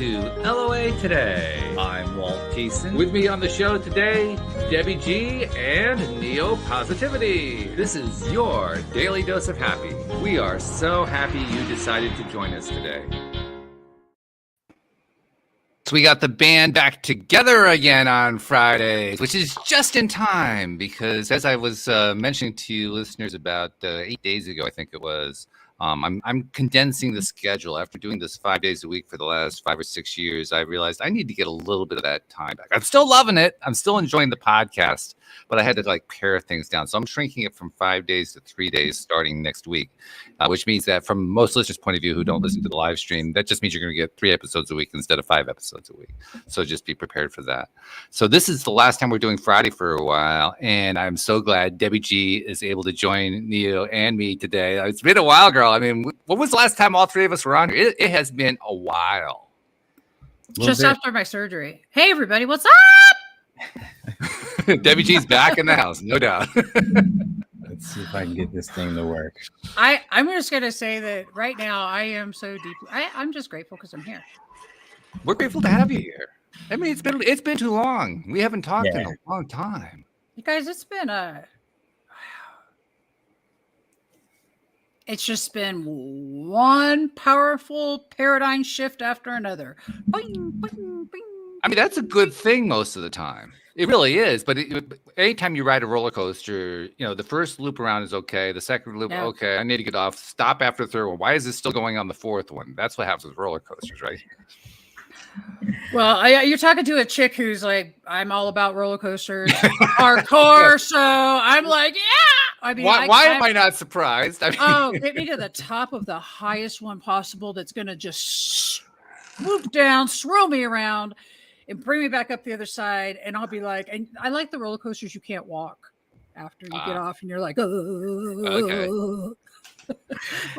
to LOA Today. I'm Walt Thiessen. With me on the show today, Debbie G and Neo Positivity. This is your daily dose of happy. We are so happy you decided to join us today. So we got the band back together again on Fridays, which is just in time because, as I was mentioning to you listeners about 8 days ago, I think it was, I'm condensing the schedule. After doing this 5 days a week for the last 5 or 6 years, I realized I need to get a little bit of that time back. I'm still loving it. I'm still enjoying the podcast, but I had to pare things down. So I'm shrinking it from 5 days to 3 days starting next week, which means that from most listeners' point of view who don't listen to the live stream, that just means you're going to get 3 episodes a week instead of 5 episodes a week. So just be prepared for that. So this is the last time we're doing Friday for a while, and I'm so glad Debbie G is able to join Neo and me today. It's been a while, girl. I mean, when was the last time all 3 of us were on here? It has been a while. Just after my surgery. Hey, everybody, what's up? Debbie G's back in the house, no doubt. Let's see if I can get this thing to work. I'm just going to say that right now I am so deeply, I'm just grateful because I'm here. We're grateful to have you here. I mean, it's been too long. We haven't talked in a long time. You guys, it's just been one powerful paradigm shift after another. Boing, boing, boing. I mean, that's a good thing most of the time. It really is. But anytime you ride a roller coaster, the first loop around is okay. The second loop, okay, I need to get off. Stop after the third one. Why is this still going on the fourth one? That's what happens with roller coasters, right? Well, you're talking to a chick who's like, I'm all about roller coasters, hardcore. So I'm like, yeah. I mean, why am I not surprised? I mean, get me to the top of the highest one possible. That's going to just swoop down, swirl me around, and bring me back up the other side. And I'll be like, and I like the roller coasters you can't walk after you get off, and you're like, okay. Well,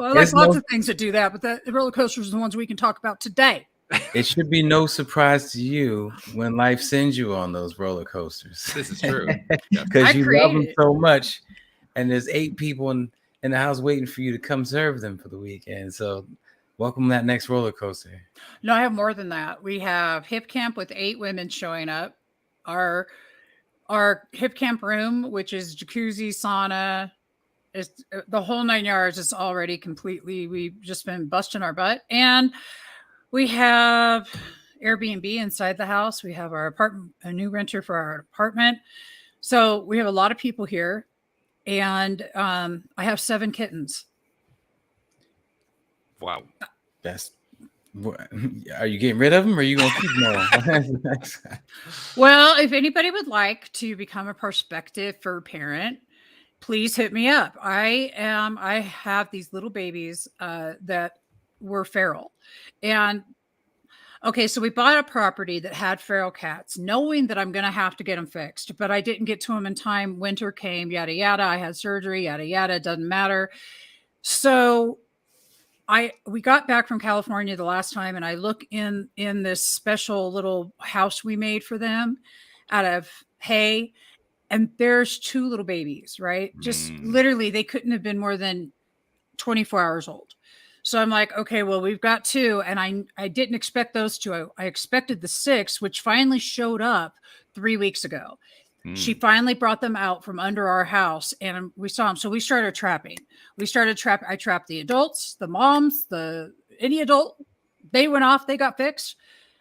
I like lots of things that do that, but the roller coasters are the ones we can talk about today. It should be no surprise to you when life sends you on those roller coasters. This is true. Because you love them so much, and there's 8 people in the house waiting for you to come serve them for the weekend. So welcome to that next roller coaster. No, I have more than that. We have hip camp with 8 women showing up. Our hip camp room, which is jacuzzi, sauna, is the whole 9 yards. Is already completely. We've just been busting our butt, and we have Airbnb inside the house. We have our apartment, a new renter for our apartment. So we have a lot of people here, and I have 7 kittens. Wow. Are you getting rid of them, or are you going to keep them all? Well, if anybody would like to become a prospective fur parent, please hit me up. I have these little babies that were feral. And okay, so we bought a property that had feral cats, knowing that I'm going to have to get them fixed, but I didn't get to them in time. Winter came, yada, yada. I had surgery, yada, yada. It doesn't matter. So we got back from California the last time, and I look in this special little house we made for them out of hay, and there's 2 little babies, right? Just literally, they couldn't have been more than 24 hours old. So I'm like, okay, well, we've got 2, and I didn't expect those 2. I expected the 6th, which finally showed up 3 weeks ago. She finally brought them out from under our house, and we saw them. So we started trapping. I trapped the adults, the moms, any adult. They went off. They got fixed.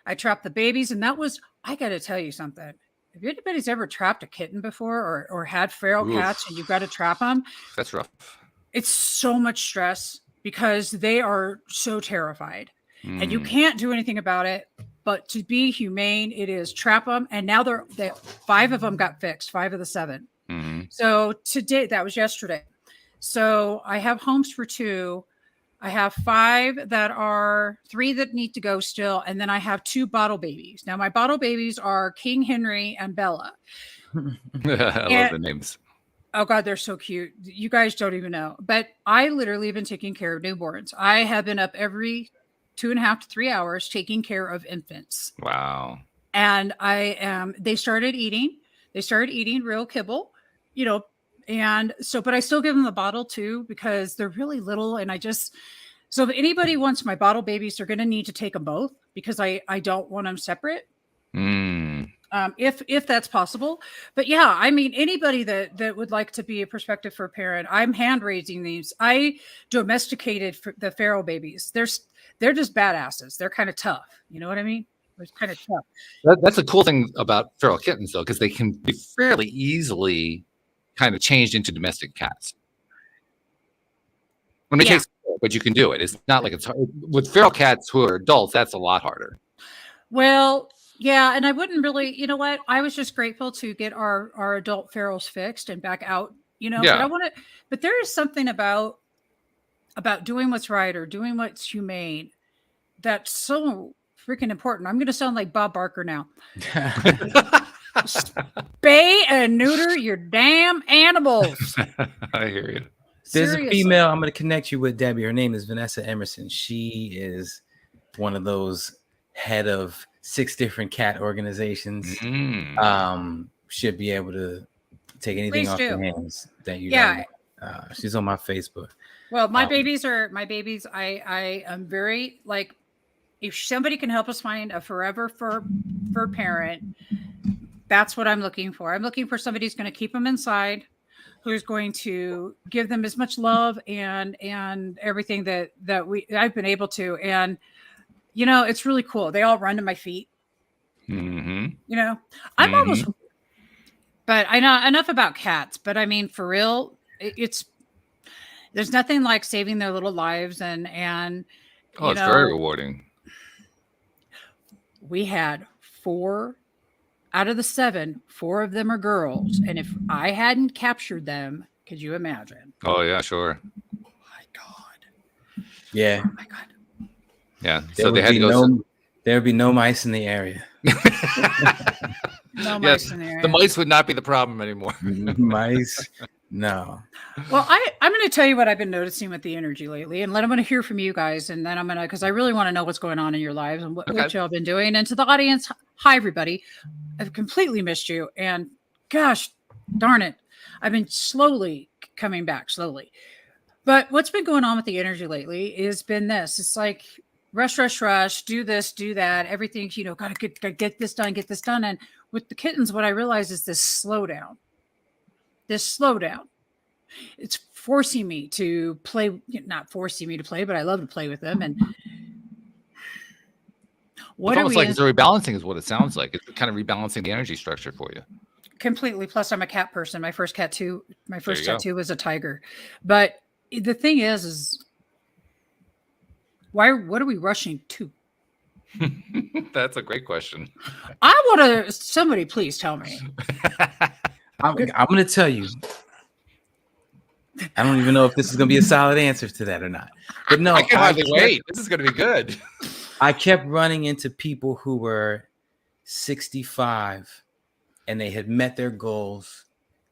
I trapped the babies, and that was, I got to tell you something. If anybody's ever trapped a kitten before or had feral cats and you've got to trap them, that's rough. It's so much stress because they are so terrified, and you can't do anything about it. But to be humane, it is trap them. And now 5 of them got fixed, 5 of the 7. So today, that was yesterday. So I have homes for 2. I have 5 that are 3 that need to go still. And then I have 2 bottle babies. Now my bottle babies are King Henry and Bella. I love the names. Oh God, they're so cute. You guys don't even know. But I literally have been taking care of newborns. I have been up every 2.5 to 3 hours taking care of infants. Wow. And they started eating real kibble, and so, but I still give them the bottle too, because they're really little. And so if anybody wants my bottle babies, they're going to need to take them both. because I don't want them separate. Mm. If that's possible. But yeah, I mean, anybody that would like to be a prospective for a parent, I'm hand raising these. I domesticated the feral babies. They're just badasses. They're kind of tough. You know what I mean? It's kind of tough. That's a cool thing about feral kittens, though, because they can be fairly easily kind of changed into domestic cats. When it takes, but you can do it. It's not like it's hard. With feral cats who are adults. That's a lot harder. Well, yeah, and I wouldn't really, you know what? I was just grateful to get our adult ferals fixed and back out, you know. Yeah. But there is something about doing what's right or doing what's humane that's so freaking important. I'm going to sound like Bob Barker now. Spay and neuter your damn animals. I hear you. There's a female I'm going to connect you with, Debbie. Her name is Vanessa Emerson. She is one of those head of 6 different cat organizations. Should be able to take anything off your hands that you don't. She's on my Facebook. Well, my babies. I am very like, if somebody can help us find a forever for parent, that's what I'm looking for. I'm looking for somebody who's going to keep them inside, who's going to give them as much love and everything that I've been able to. And you know, it's really cool. They all run to my feet. You know, I'm almost. But I know enough about cats. But I mean, for real, there's nothing like saving their little lives and it's very rewarding. We had 4 out of the 7. 4 of them are girls, and if I hadn't captured them, could you imagine? Oh yeah, sure. Oh my God. Yeah. Oh my God. Yeah. So they had to go. There would be no mice in the area. No mice in the area. The mice would not be the problem anymore. Mice. No. Well, I'm going to tell you what I've been noticing with the energy lately, and then I'm going to hear from you guys, and then I'm going to, because I really want to know what's going on in your lives and what y'all been doing. And to the audience, hi everybody. I've completely missed you, and gosh darn it, I've been slowly coming back, slowly. But what's been going on with the energy lately has been this. It's like rush, do this, do that. Everything's, you know, gotta get this done. And with the kittens, what I realized is this slowdown. It's forcing me to play, not forcing me to play, but I love to play with them. And it's almost like it's a rebalancing is what it sounds like. It's kind of rebalancing the energy structure for you. Completely. Plus I'm a cat person. My first tattoo was a tiger. But the thing is what are we rushing to? That's a great question. I want to, somebody please tell me. I'm going to tell you. I don't even know if this is going to be a solid answer to that or not. But no, I can hardly wait. This is going to be good. I kept running into people who were 65 and they had met their goals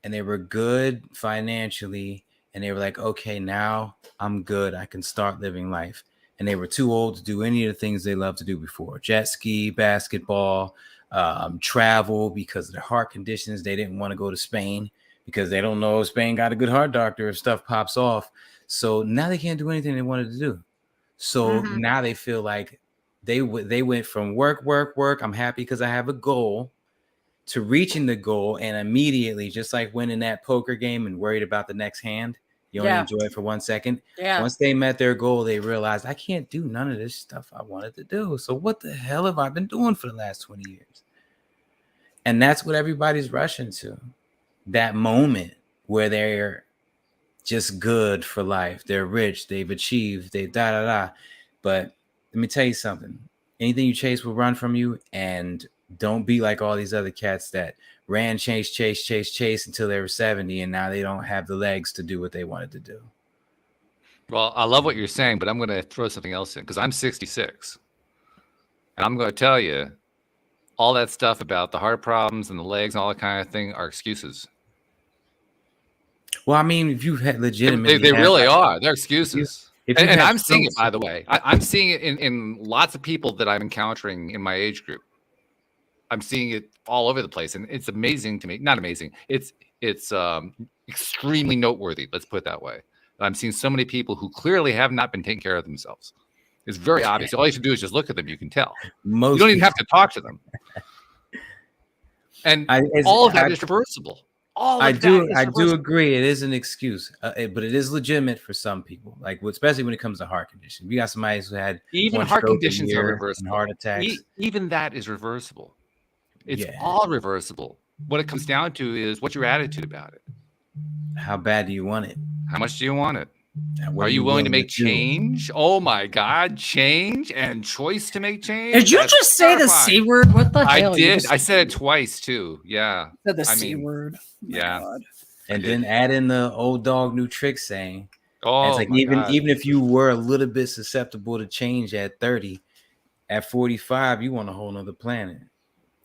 and they were good financially. And they were like, okay, now I'm good. I can start living life. And they were too old to do any of the things they loved to do before. Jet ski, basketball, travel because of their heart conditions. They didn't want to go to Spain because they don't know if Spain got a good heart doctor if stuff pops off. So now they can't do anything they wanted to do. So now they feel like they went from work. I'm happy because I have a goal to reaching the goal. And immediately, just like winning that poker game and worried about the next hand, you only enjoy it for 1 second. Yeah. Once they met their goal, they realized I can't do none of this stuff I wanted to do. So what the hell have I been doing for the last 20 years? And that's what everybody's rushing to. That moment where they're just good for life. They're rich. They've achieved. They da. But let me tell you something. Anything you chase will run from you. And don't be like all these other cats that ran, chase until they were 70, and now they don't have the legs to do what they wanted to do. Well, I love what you're saying, but I'm going to throw something else in because I'm 66. And I'm going to tell you, all that stuff about the heart problems and the legs and all that kind of thing are excuses. Well, I mean, if you've had legitimately... They really are. They're excuses. And I'm seeing it, by the way. I'm seeing it in lots of people that I'm encountering in my age group. I'm seeing it all over the place, and it's amazing to me. Not amazing. It's extremely noteworthy. Let's put it that way. I'm seeing so many people who clearly have not been taking care of themselves. It's very obvious. All you have to do is just look at them. You can tell. Most You don't even have to talk to them. And all of that is reversible. I do agree. It is an excuse, but it is legitimate for some people. Like especially when it comes to heart conditions. We got somebody who had even heart conditions are reversible. Heart attacks. Even that is reversible. It's all reversible. What it comes down to is what's your attitude about it. How bad do you want it? How much do you want it? Are you willing to make change? Oh my God, change and choice to make change. Did you just say the C word? What the hell? I did. I said it twice too. Yeah. Said the C word. Yeah. God. And then add in the old dog, new trick saying. Oh, it's like even if you were a little bit susceptible to change at 30, at 45, you want a whole nother planet.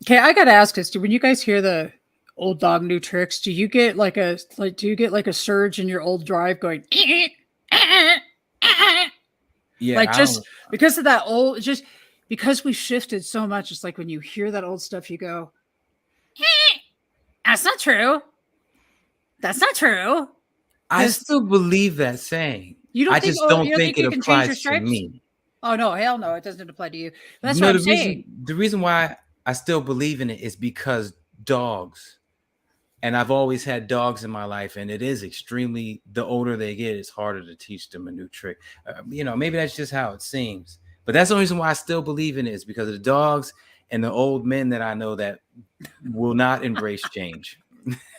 Okay, I gotta ask this: when you guys hear the old dog, new tricks, do you get like a surge in your old drive going? Yeah, like just because of that old, just because we shifted so much. It's like when you hear that old stuff, you go, "That's not true. That's not true." I still believe that saying. You don't I think, just don't think it applies to stripes? me. Oh no, hell no, it doesn't apply to you. That's what I'm saying. The reason why I still believe in it is because dogs, and I've always had dogs in my life, and it is extremely, the older they get, it's harder to teach them a new trick. Maybe that's just how it seems, but that's the reason why I still believe in it is because of the dogs and the old men that I know that will not embrace change.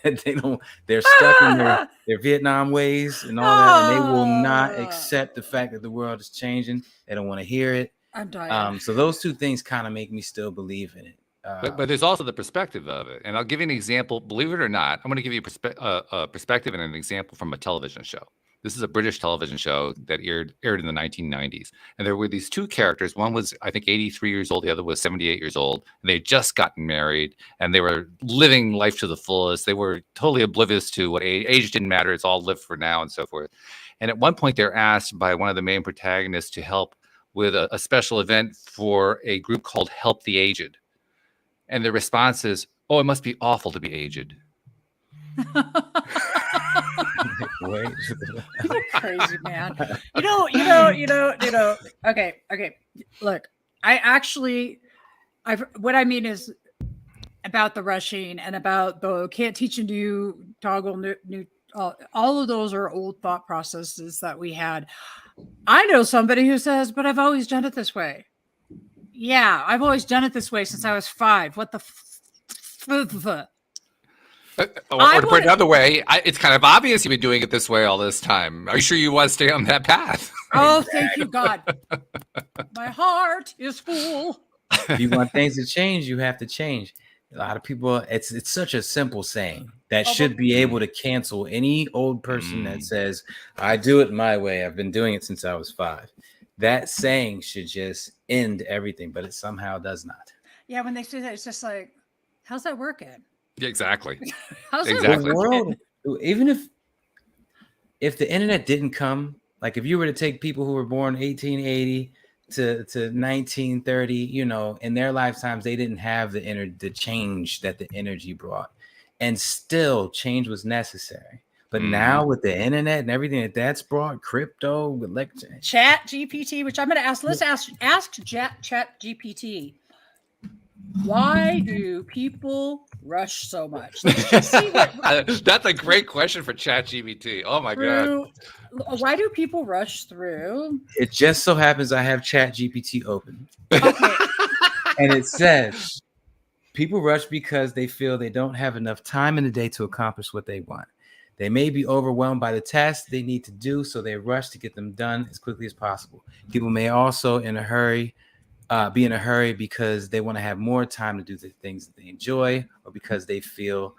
They're stuck in their Vietnam ways and all that, and they will not accept the fact that the world is changing. They don't want to hear it. I'm dying. So those two things kind of make me still believe in it. But there's also the perspective of it. And I'll give you an example. Believe it or not, I'm going to give you a perspective and an example from a television show. This is a British television show that aired in the 1990s. And there were these two characters. One was, I think, 83 years old. The other was 78 years old. And they had just gotten married. And they were living life to the fullest. They were totally oblivious to what age didn't matter. It's all live for now and so forth. And at one point, they're asked by one of the main protagonists to help with a special event for a group called Help the Aged. And the response is, "Oh, it must be awful to be aged." Wait. Crazy man. Okay. Look, what I mean is about the rushing and about the can't teach a new toggle, new all of those are old thought processes that we had. I know somebody who says, "But I've always done it this way." Yeah, I've always done it this way since I was 5. What the or to put it another way, it's kind of obvious you've been doing it this way all this time. Are you sure you want to stay on that path? Oh, thank you, God. My heart is full. If you want things to change, you have to change. A lot of people, it's such a simple saying that should be able to cancel any old person that says, "I do it my way. I've been doing it since I was 5." That saying should just end everything, but it somehow does not. Yeah, when they say that, it's just like, how's that working? Yeah, exactly. How's exactly. that working? Even if the internet didn't come, like if you were to take people who were born 1880 to 1930, in their lifetimes, they didn't have the change that the energy brought, and still change was necessary. But now with the internet and everything that's brought, crypto, Chat GPT, which I'm going to ask. Let's ask Chat GPT. Why do people rush so much? Let's just see that's a great question for Chat GPT. Oh my God. Why do people rush through? It just so happens I have Chat GPT open. Okay. And it says people rush because they feel they don't have enough time in the day to accomplish what they want. They may be overwhelmed by the tasks they need to do, so they rush to get them done as quickly as possible. People may also be in a hurry because they want to have more time to do the things that they enjoy, or because they feel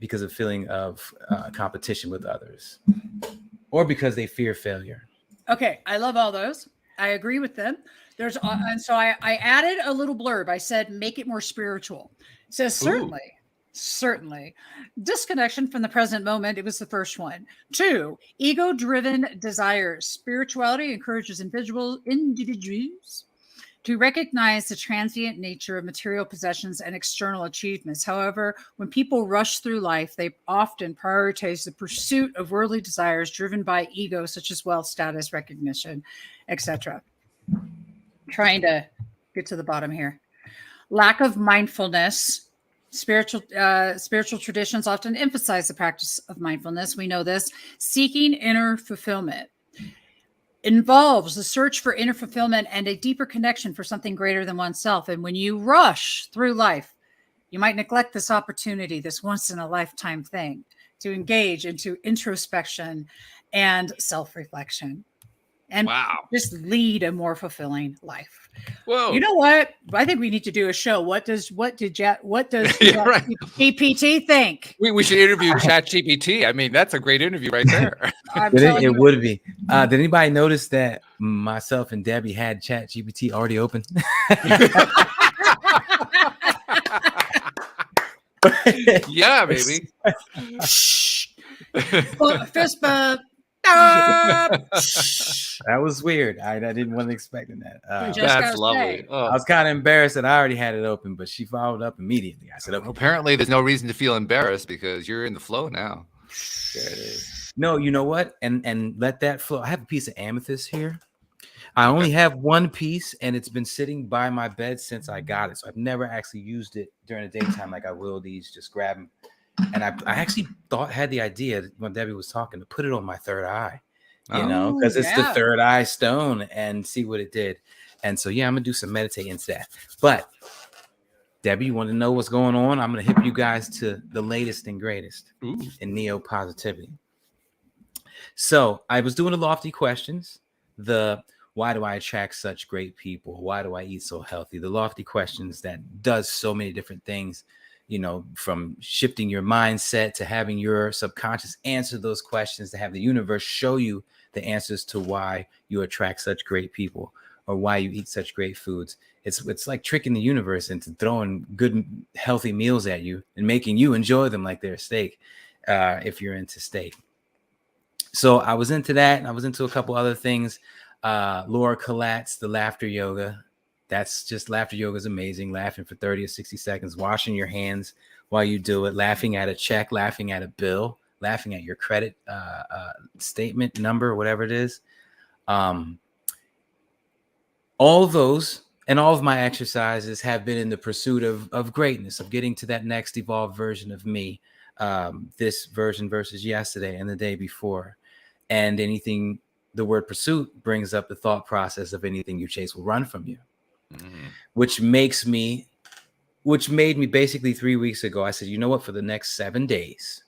because of feeling of competition with others, or because they fear failure. Okay, I love all those. I agree with them. And so I added a little blurb. I said, make it more spiritual. It says, certainly. Disconnection from the present moment. It was the first one. 2, ego-driven desires. Spirituality encourages individuals to recognize the transient nature of material possessions and external achievements. However, when people rush through life, they often prioritize the pursuit of worldly desires driven by ego, such as wealth, status, recognition, etc. Trying to get to the bottom here. Lack of mindfulness. Spiritual traditions often emphasize the practice of mindfulness. We know this. Seeking inner fulfillment involves the search for inner fulfillment and a deeper connection for something greater than oneself. And when you rush through life, you might neglect this opportunity, this once in a lifetime thing, to engage into introspection and self-reflection and just lead a more fulfilling life. Whoa. You know what? I think we need to do a show. What does Yeah, right. GPT think? We should interview ChatGPT. I mean, that's a great interview right there. It would be. Did anybody notice that myself and Debbie had ChatGPT already open? Yeah, baby. Fist bump. That was weird. I didn't want to expect that. That's lovely. I was kind of embarrassed that I already had it open, but she followed up immediately. I said, okay. Apparently, there's no reason to feel embarrassed because you're in the flow now. There it is. No, you know what? And let that flow. I have a piece of amethyst here. I only have one piece, and it's been sitting by my bed since I got it. So I've never actually used it during the daytime like I will these. Just grab them. And I actually had the idea when Debbie was talking to put it on my third eye, you know, because it's the third eye stone, and see what it did. And so, yeah, I'm going to do some meditating into that. But Debbie, you want to know what's going on? I'm going to hip you guys to the latest and greatest in neo-positivity. So I was doing the lofty questions, why do I attract such great people? Why do I eat so healthy? The lofty questions that does so many different things, you know, from shifting your mindset to having your subconscious answer those questions, to have the universe show you the answers to why you attract such great people or why you eat such great foods. It's like tricking the universe into throwing good, healthy meals at you and making you enjoy them like they're steak, if you're into steak. So I was into that, and I was into a couple other things. Laura Collat's the laughter yoga. That's just laughter yoga is amazing. Laughing for 30 or 60 seconds, washing your hands while you do it, laughing at a check, laughing at a bill, laughing at your credit statement number, whatever it is. All of those and all of my exercises have been in the pursuit of greatness, of getting to that next evolved version of me, this version versus yesterday and the day before. And anything, the word pursuit brings up the thought process of anything you chase will run from you. Which made me basically 3 weeks ago, I said, you know what, for the next 7 days,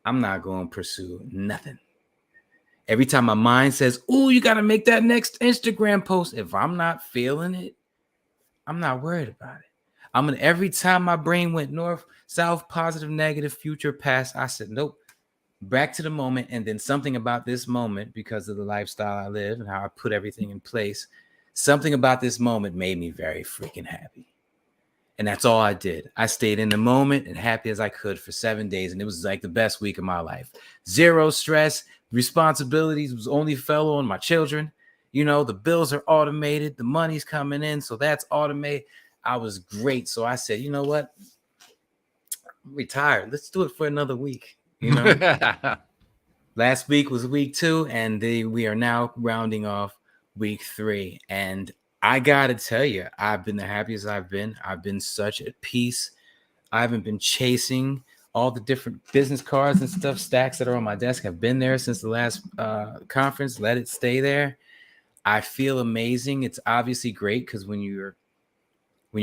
I'm not going to pursue nothing. Every time my mind says, oh, you got to make that next Instagram post, if I'm not feeling it, I'm not worried about it. Every time my brain went north, south, positive, negative, future, past, I said, nope, back to the moment. And then something about this moment, because of the lifestyle I live and how I put everything in place, something about this moment made me very freaking happy. And that's all I did. I stayed in the moment and happy as I could for 7 days. And it was like the best week of my life. Zero stress, responsibilities was only fell on my children. You know, the bills are automated. The money's coming in. So that's automated. I was great. So I said, you know what? I'm retired. Let's do it for another week. You know, last week was week 2, and we are now rounding off week 3. And I gotta tell you, I've been the happiest I've been. I've been such at peace. I haven't been chasing all the different business cards and stuff, stacks that are on my desk have been there since the last conference. Let it stay there. I feel amazing. It's obviously great because when you're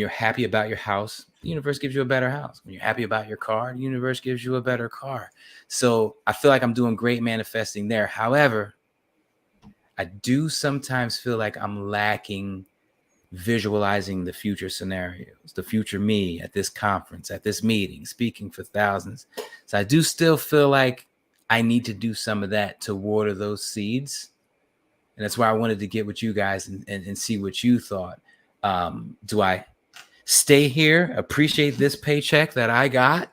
happy about your house, the universe gives you a better house. When you're happy about your car, the universe gives you a better car. So I feel like I'm doing great manifesting there. However, I do sometimes feel like I'm lacking visualizing the future scenarios, the future me at this conference, at this meeting, speaking for thousands. So I do still feel like I need to do some of that to water those seeds. And that's why I wanted to get with you guys and see what you thought. Do I stay here, appreciate this paycheck that I got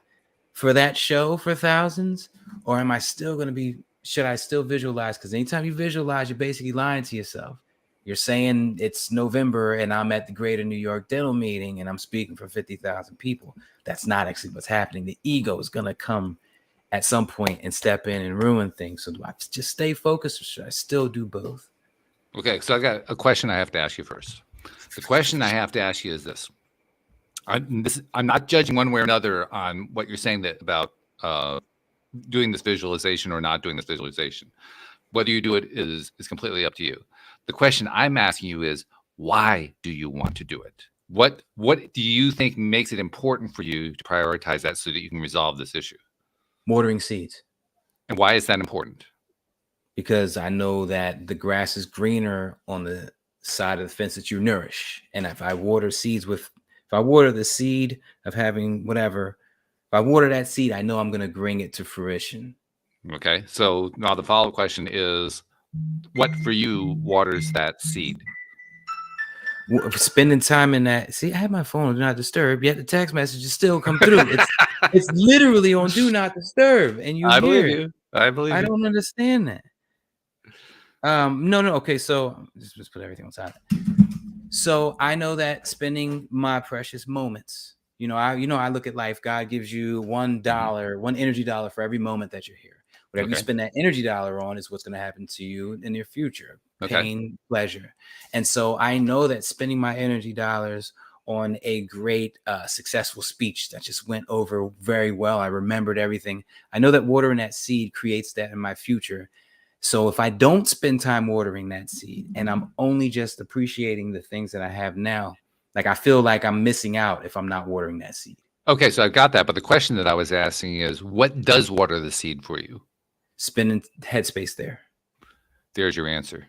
for that show for thousands? Or am I still going to should I still visualize? Because anytime you visualize, you're basically lying to yourself. You're saying it's November and I'm at the Greater New York Dental Meeting and I'm speaking for 50,000 people. That's not actually what's happening. The ego is going to come at some point and step in and ruin things. So do I just stay focused, or should I still do both? Okay, so I got a question I have to ask you first. The question I have to ask you is this. I'm not judging one way or another on what you're saying that about doing this visualization or not doing this visualization. Whether you do it is completely up to you. The question I'm asking you is, why do you want to do it? What do you think makes it important for you to prioritize that so that you can resolve this issue? Watering seeds. And why is that important? Because I know that the grass is greener on the side of the fence that you nourish. And if I water the seed of having whatever, if I water that seed, I know I'm going to bring it to fruition. Okay, so now the follow-up question is, what for you waters that seed? Spending time in that. See, I have my phone on do not disturb, yet the text messages still come through. It's literally on do not disturb, and I believe you. I believe I you. don't understand that. No. Okay, so just put everything on silent. So I know that spending my precious moments. I look at life. God gives you $1, one energy dollar for every moment that you're here. Whatever you spend that energy dollar on is what's going to happen to you in your future. Pain, pleasure. And so I know that spending my energy dollars on a great, successful speech that just went over very well. I remembered everything. I know that watering that seed creates that in my future. So if I don't spend time watering that seed and I'm only just appreciating the things that I have now, like I feel like I'm missing out if I'm not watering that seed. Okay, so I've got that. But the question that I was asking is, what does water the seed for you? Spending headspace there. There's your answer.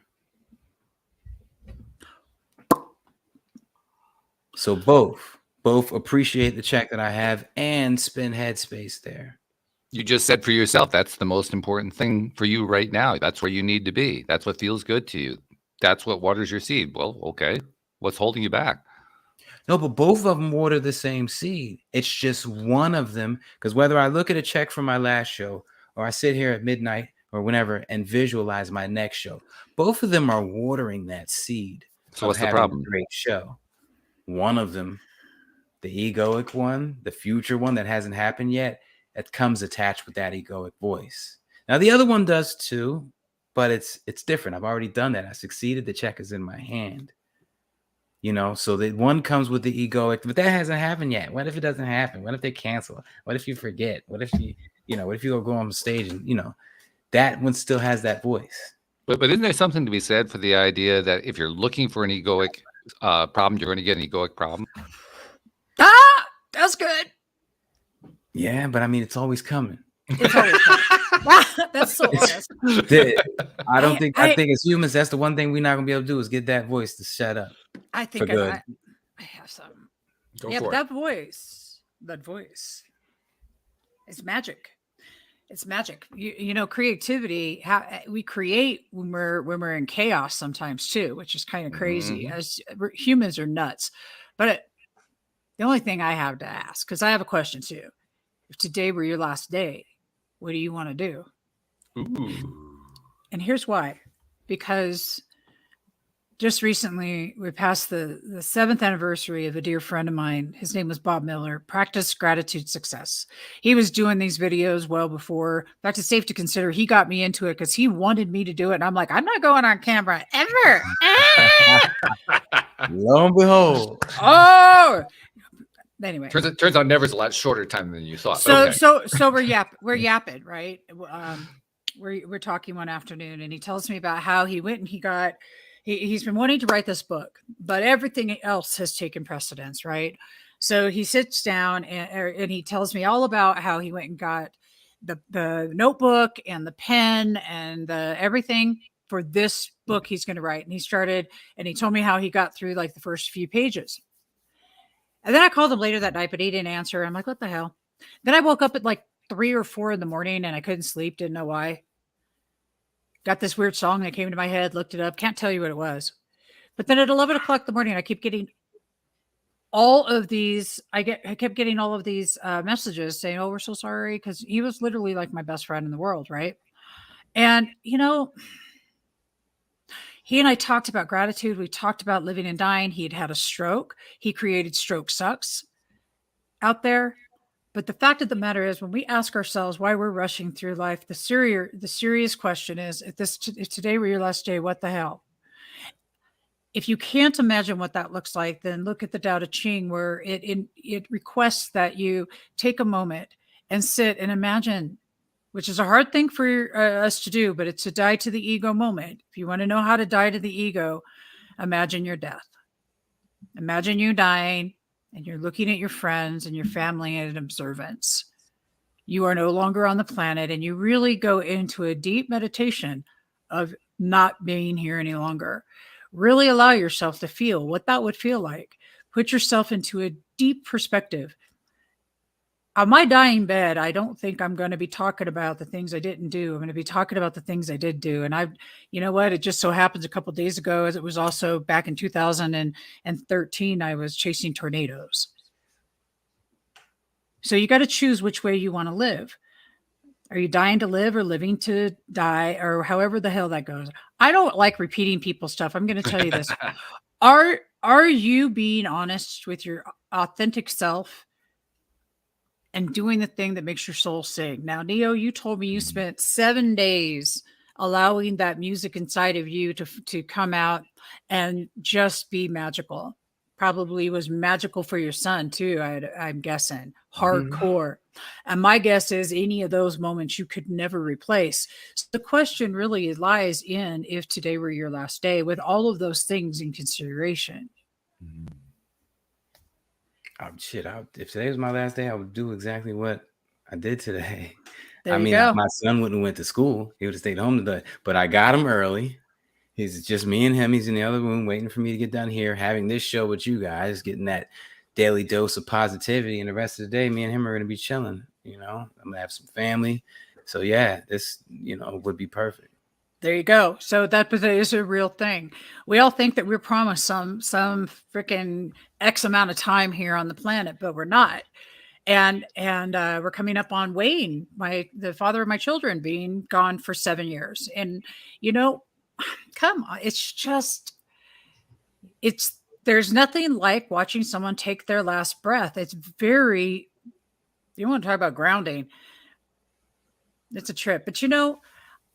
So both appreciate the check that I have and spend headspace there. You just said for yourself, that's the most important thing for you right now. That's where you need to be. That's what feels good to you. That's what waters your seed. Well, okay. What's holding you back? No, but both of them water the same seed. It's just one of them. Because whether I look at a check from my last show or I sit here at midnight or whenever and visualize my next show, both of them are watering that seed. So what's the problem? A great show. One of them, the egoic one, the future one that hasn't happened yet, it comes attached with that egoic voice. Now the other one does too, but it's different. I've already done that. I succeeded. The check is in my hand. So the one comes with the egoic, but that hasn't happened yet. What if it doesn't happen? What if they cancel? What if you forget? What if what if you go on stage and that one still has that voice? But isn't there something to be said for the idea that if you're looking for an egoic problem, you're going to get an egoic problem? That's good. Yeah, but I mean, it's always coming. It's always coming. That's so honest. I think as humans, that's the one thing we're not gonna be able to do is get that voice to shut up. I think I have some. But that voice is magic. It's magic. Creativity. We create when we're in chaos sometimes too, which is kind of crazy. Mm-hmm. As humans are nuts. But the only thing I have to ask, because I have a question too. If today were your last day, what do you want to do? Ooh. And here's why. Because just recently we passed the 7th anniversary of a dear friend of mine. His name was Bob Miller. Practice Gratitude Success. He was doing these videos well before. In fact, it's safe to consider he got me into it because he wanted me to do it. And I'm like, I'm not going on camera ever. Lo and behold. Oh, anyway. Turns out never's a lot shorter time than you thought. So we're yapping, right? We're talking one afternoon, and he tells me about how he went and he's been wanting to write this book, but everything else has taken precedence, right? So he sits down and he tells me all about how he went and got the notebook and the pen and the everything for this book he's going to write. And he told me how he got through like the first few pages. And then I called him later that night, but he didn't answer. I'm like, what the hell? Then I woke up at like 3 or 4 in the morning and I couldn't sleep. Didn't know why. Got this weird song that came to my head, looked it up. Can't tell you what it was. But then at 11 o'clock in the morning, I keep getting all of these. I kept getting all of these messages saying, oh, we're so sorry. Because he was literally like my best friend in the world. Right. And, he and I talked about gratitude. We talked about living and dying. He had had a stroke. He created Stroke Sucks out there. But the fact of the matter is, when we ask ourselves why we're rushing through life, the serious question is, if today were your last day, what the hell? If you can't imagine what that looks like, then look at the Tao Te Ching, where it requests that you take a moment and sit and imagine, which is a hard thing for us to do, but it's a die to the ego moment. If you want to know how to die to the ego, imagine your death. Imagine you dying and you're looking at your friends and your family in observance. You are no longer on the planet, and you really go into a deep meditation of not being here any longer. Really allow yourself to feel what that would feel like. Put yourself into a deep perspective. On my dying bed, I don't think I'm going to be talking about the things I didn't do. I'm going to be talking about the things I did do. And you know what? It just so happens a couple of days ago, as it was also back in 2013, I was chasing tornadoes. So you got to choose which way you want to live. Are you dying to live or living to die, or however the hell that goes? I don't like repeating people's stuff. I'm going to tell you this. Are you being honest with your authentic self and doing the thing that makes your soul sing? Now, Neo, you told me you spent 7 days allowing that music inside of you to come out and just be magical. Probably was magical for your son too, I'm guessing. Hardcore. And my guess is any of those moments you could never replace. So the question really lies in, if today were your last day, with all of those things in consideration. If today was my last day, I would do exactly what I did today. There you go. My son wouldn't have went to school. He would have stayed home today. But I got him early. He's just me and him. He's in the other room waiting for me to get done here, having this show with you guys, getting that daily dose of positivity. And the rest of the day, me and him are going to be chilling. I'm going to have some family. So, yeah, this, would be perfect. There you go. So that is a real thing. We all think that we're promised some freaking X amount of time here on the planet, but we're not. And we're coming up on Wayne, the father of my children, being gone for 7 years. And, come on, there's nothing like watching someone take their last breath. It's you want to talk about grounding. It's a trip. But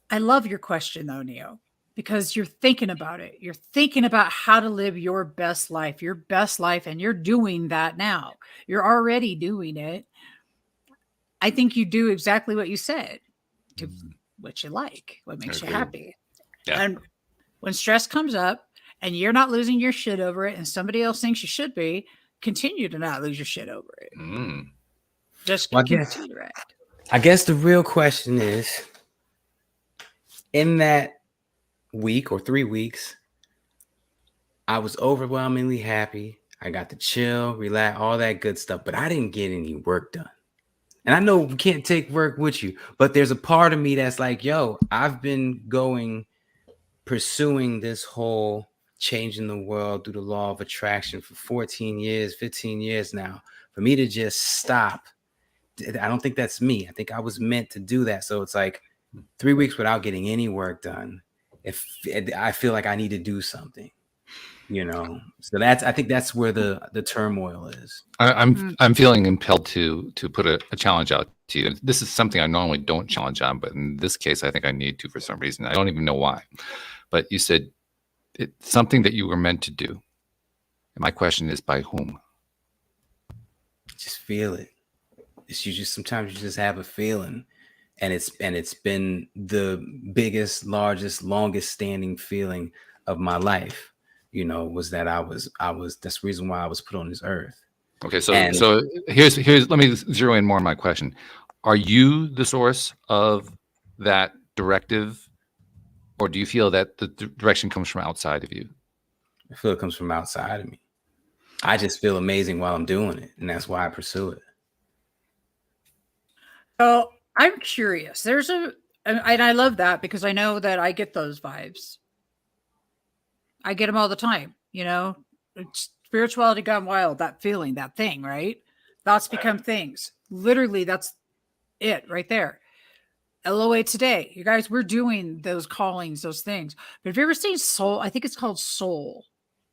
I love your question though, Neo, because you're thinking about it. You're thinking about how to live your best life, and you're doing that now. You're already doing it. I think you do exactly what you said, to what you like, what makes you happy. Yeah. And when stress comes up and you're not losing your shit over it and somebody else thinks you should be, continue to not lose your shit over it. Just continue it. I guess the real question is, in that week or 3 weeks, I was overwhelmingly happy. I got to chill, relax, all that good stuff, but I didn't get any work done. And I know you can't take work with you, but there's a part of me that's like, yo, I've been pursuing this whole changing the world through the law of attraction for 14 years, 15 years now. For me to just stop, I don't think that's me. I think I was meant to do that. So it's like 3 weeks without getting any work done. If I feel like I need to do something, so I think that's where the turmoil is. I'm feeling impelled to put a challenge out to you. This is something I normally don't challenge on, but in this case, I think I need to for some reason. I don't even know why. But you said it's something that you were meant to do. And my question is, by whom? Just feel it. Sometimes you just have a feeling. And it's been the biggest, largest, longest standing feeling of my life, was that I was that's the reason why I was put on this earth. Okay, so here's let me zero in more on my question. Are you the source of that directive, or do you feel that the direction comes from outside of you? I feel it comes from outside of me. I just feel amazing while I'm doing it, and that's why I pursue it. So I'm curious. And I love that, because I know that I get those vibes. I get them all the time. It's spirituality gone wild, that feeling, that thing, right? Thoughts become things. Literally, that's it right there. LOA today. You guys, we're doing those callings, those things. But have you ever seen Soul? I think it's called Soul.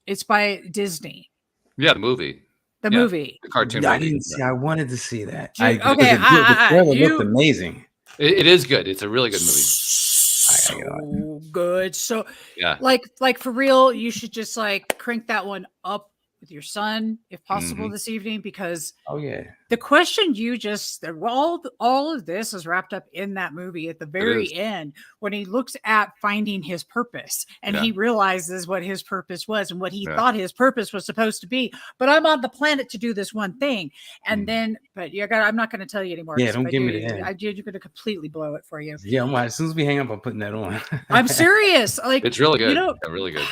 It's by Disney, Yeah, the movie. the Yeah. movie. The cartoon I movie. didn't see. I wanted to see that. Dude, because okay, the trailer looked you- amazing. It is good. It's a really good movie. So good. So Yeah. like for real, you should just like crank that one up with your son if possible this evening, because Oh yeah. the question you just all of this is wrapped up in that movie at the very end when he looks at finding his purpose and he realizes what his purpose was and what he thought his purpose was supposed to be. But I'm on the planet to do this one thing. And then, but I'm not going to tell you anymore. Yeah, don't give me the end. You're going to completely blow it for you. Yeah, as soon as we hang up, I'm putting that on. I'm serious. Like, It's really good. You know, really good.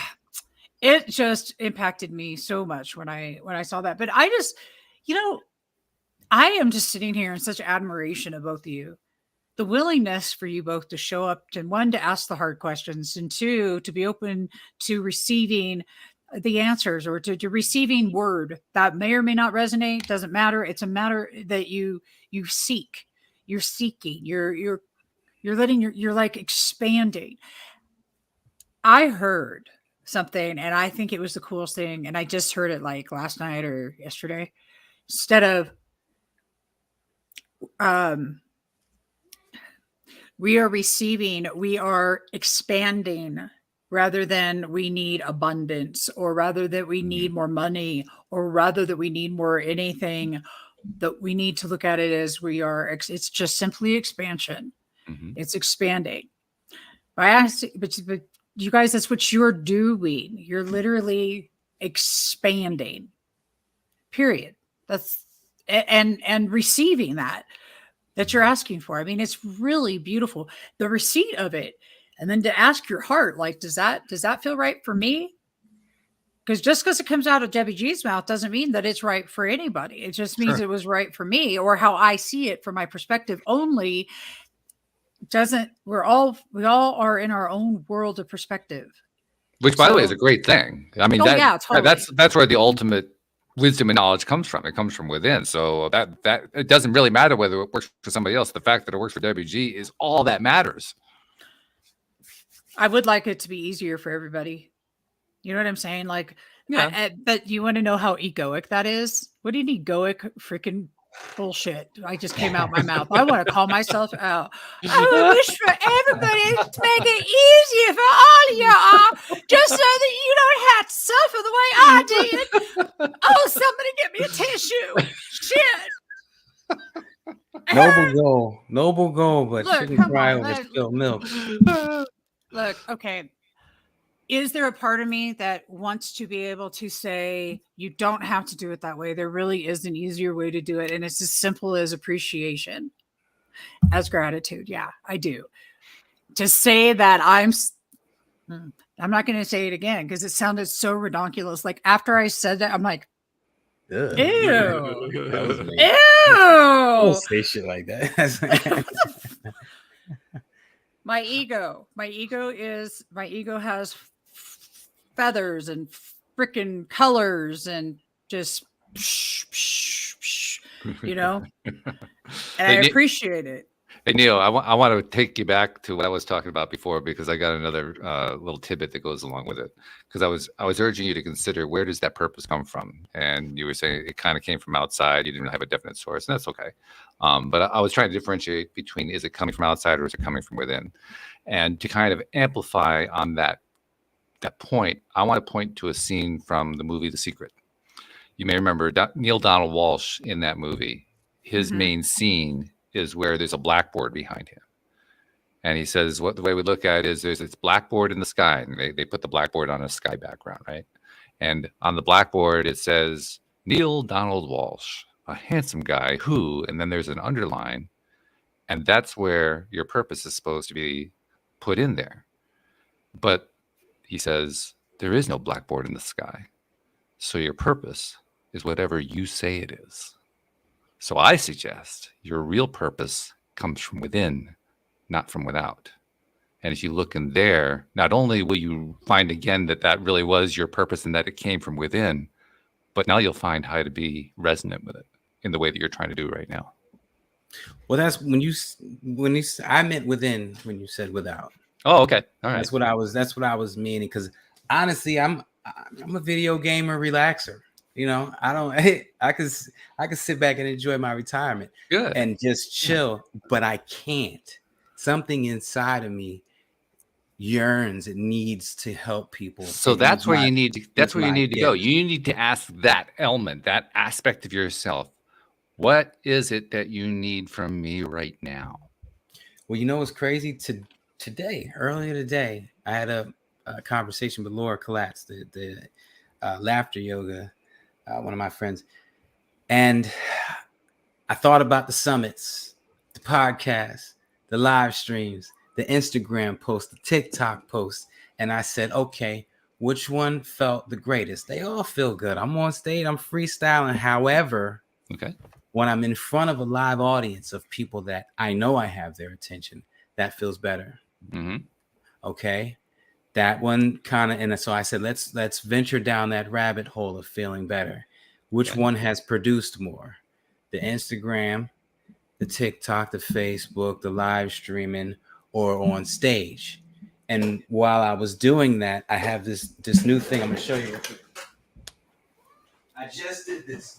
it just impacted me so much when I saw that. But I just, I am just sitting here in such admiration of both of you. The willingness for you both to show up and one, to ask the hard questions, and two, to be open to receiving the answers or to receiving word that may or may not resonate. Doesn't matter. It's a matter that you seek. You're seeking. You're letting you're like expanding. I heard something and I think it was the coolest thing, and I just heard it like last night or yesterday. Instead of we are receiving, we are expanding, rather than we need abundance, or rather that we need more money, or rather that we need more anything. That we need to look at it as it's just simply expansion. It's expanding. But you guys, that's what you're doing. You're literally expanding. Period. That's and receiving that you're asking for. I mean, it's really beautiful. The receipt of it, and then to ask your heart, like, does that feel right for me? Because just because it comes out of Debbie G's mouth doesn't mean that it's right for anybody. It just means it was right for me, or how I see it from my perspective only. We all are in our own world of perspective, which, by the way, is a great thing. I mean, totally. that's where the ultimate wisdom and knowledge comes from. It comes from within. So that it doesn't really matter whether it works for somebody else. The fact that it works for Debbie G is all that matters. I would like it to be easier for everybody. You know what I'm saying? Like, but you want to know how egoic that is? What an egoic freaking bullshit I just came out my mouth. I want to call myself out. I wish for everybody to make it easier for all of y'all, just so that you don't have to suffer the way I did. Oh, somebody get me a tissue. Shit. Noble goal, but Look, shouldn't come cry on, over spilled milk. Look, okay. Is there a part of me that wants to be able to say, you don't have to do it that way? There really is an easier way to do it. And it's as simple as appreciation, as gratitude. Yeah, I do. To say that I'm not going to say it again because it sounded so redonkulous. Like after I said that, I'm like, Ugh. ew. Ew. Don't say shit like that. My ego has feathers and freaking colors and just, and I appreciate it. Hey, Neil, I want to take you back to what I was talking about before, because I got another little tidbit that goes along with it. Because I was urging you to consider, where does that purpose come from? And you were saying it kind of came from outside. You didn't have a definite source, and that's okay. But I was trying to differentiate between, is it coming from outside or is it coming from within? And to kind of amplify on that point, I want to point to a scene from the movie The Secret. You may remember Neil Donald Walsh in that movie. His main scene is where there's a blackboard behind him. And he says, the way we look at it is there's this blackboard in the sky, and they put the blackboard on a sky background, right? And on the blackboard, it says, Neil Donald Walsh, a handsome guy who, and then there's an underline, and that's where your purpose is supposed to be put in there. But he says, there is no blackboard in the sky. So your purpose is whatever you say it is. So I suggest your real purpose comes from within, not from without. And if you look in there, not only will you find again that really was your purpose and that it came from within, but now you'll find how to be resonant with it in the way that you're trying to do right now. Well, that's I meant within when you said without. Oh, okay. All right. That's what I was meaning. Because honestly, I'm a video gamer relaxer. You know, I don't. I could sit back and enjoy my retirement Good. and just chill, but I can't. Something inside of me yearns. It needs to help people. So that's where you need to. That's where you need to go. You need to ask that element, that aspect of yourself. What is it that you need from me right now? Well, you know what's crazy? Earlier today, I had a conversation with Laura Collatz, the laughter yoga, one of my friends, and I thought about the summits, the podcast, the live streams, the Instagram post, the TikTok post, and I said, okay, which one felt the greatest? They all feel good. I'm on stage, I'm freestyling. However, okay, when I'm in front of a live audience of people that I know I have their attention, that feels better. Mm-hmm. Okay, that one kind of, and so I said, let's venture down that rabbit hole of feeling better. Which one has produced more? The Instagram, the TikTok, the Facebook, the live streaming, or on stage? And while I was doing that, I have this new thing. I'm gonna show you. I just did this.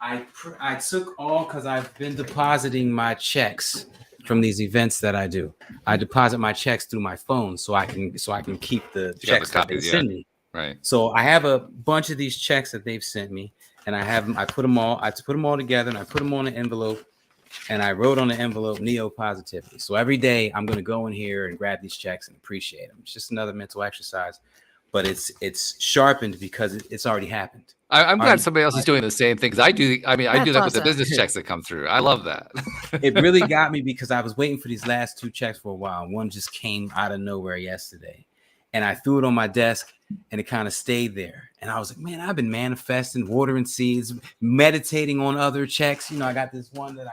I took all, because I've been depositing my checks from these events that I do. I deposit my checks through my phone so I can keep the checks that they send me. Right. So I have a bunch of these checks that they've sent me, and I put them all together, and I put them on an envelope, and I wrote on the envelope Neo Positivity. So every day I'm going to go in here and grab these checks and appreciate them. It's just another mental exercise, but it's sharpened because it's already happened. I'm glad somebody else is doing the same thing, because I do. I mean, I do that That's with the awesome. business checks that come through. I love that. It really got me because I was waiting for these last two checks for a while. One just came out of nowhere yesterday, and I threw it on my desk, and it kind of stayed there. And I was like, man, I've been manifesting, watering seeds, meditating on other checks. You know, I got this one that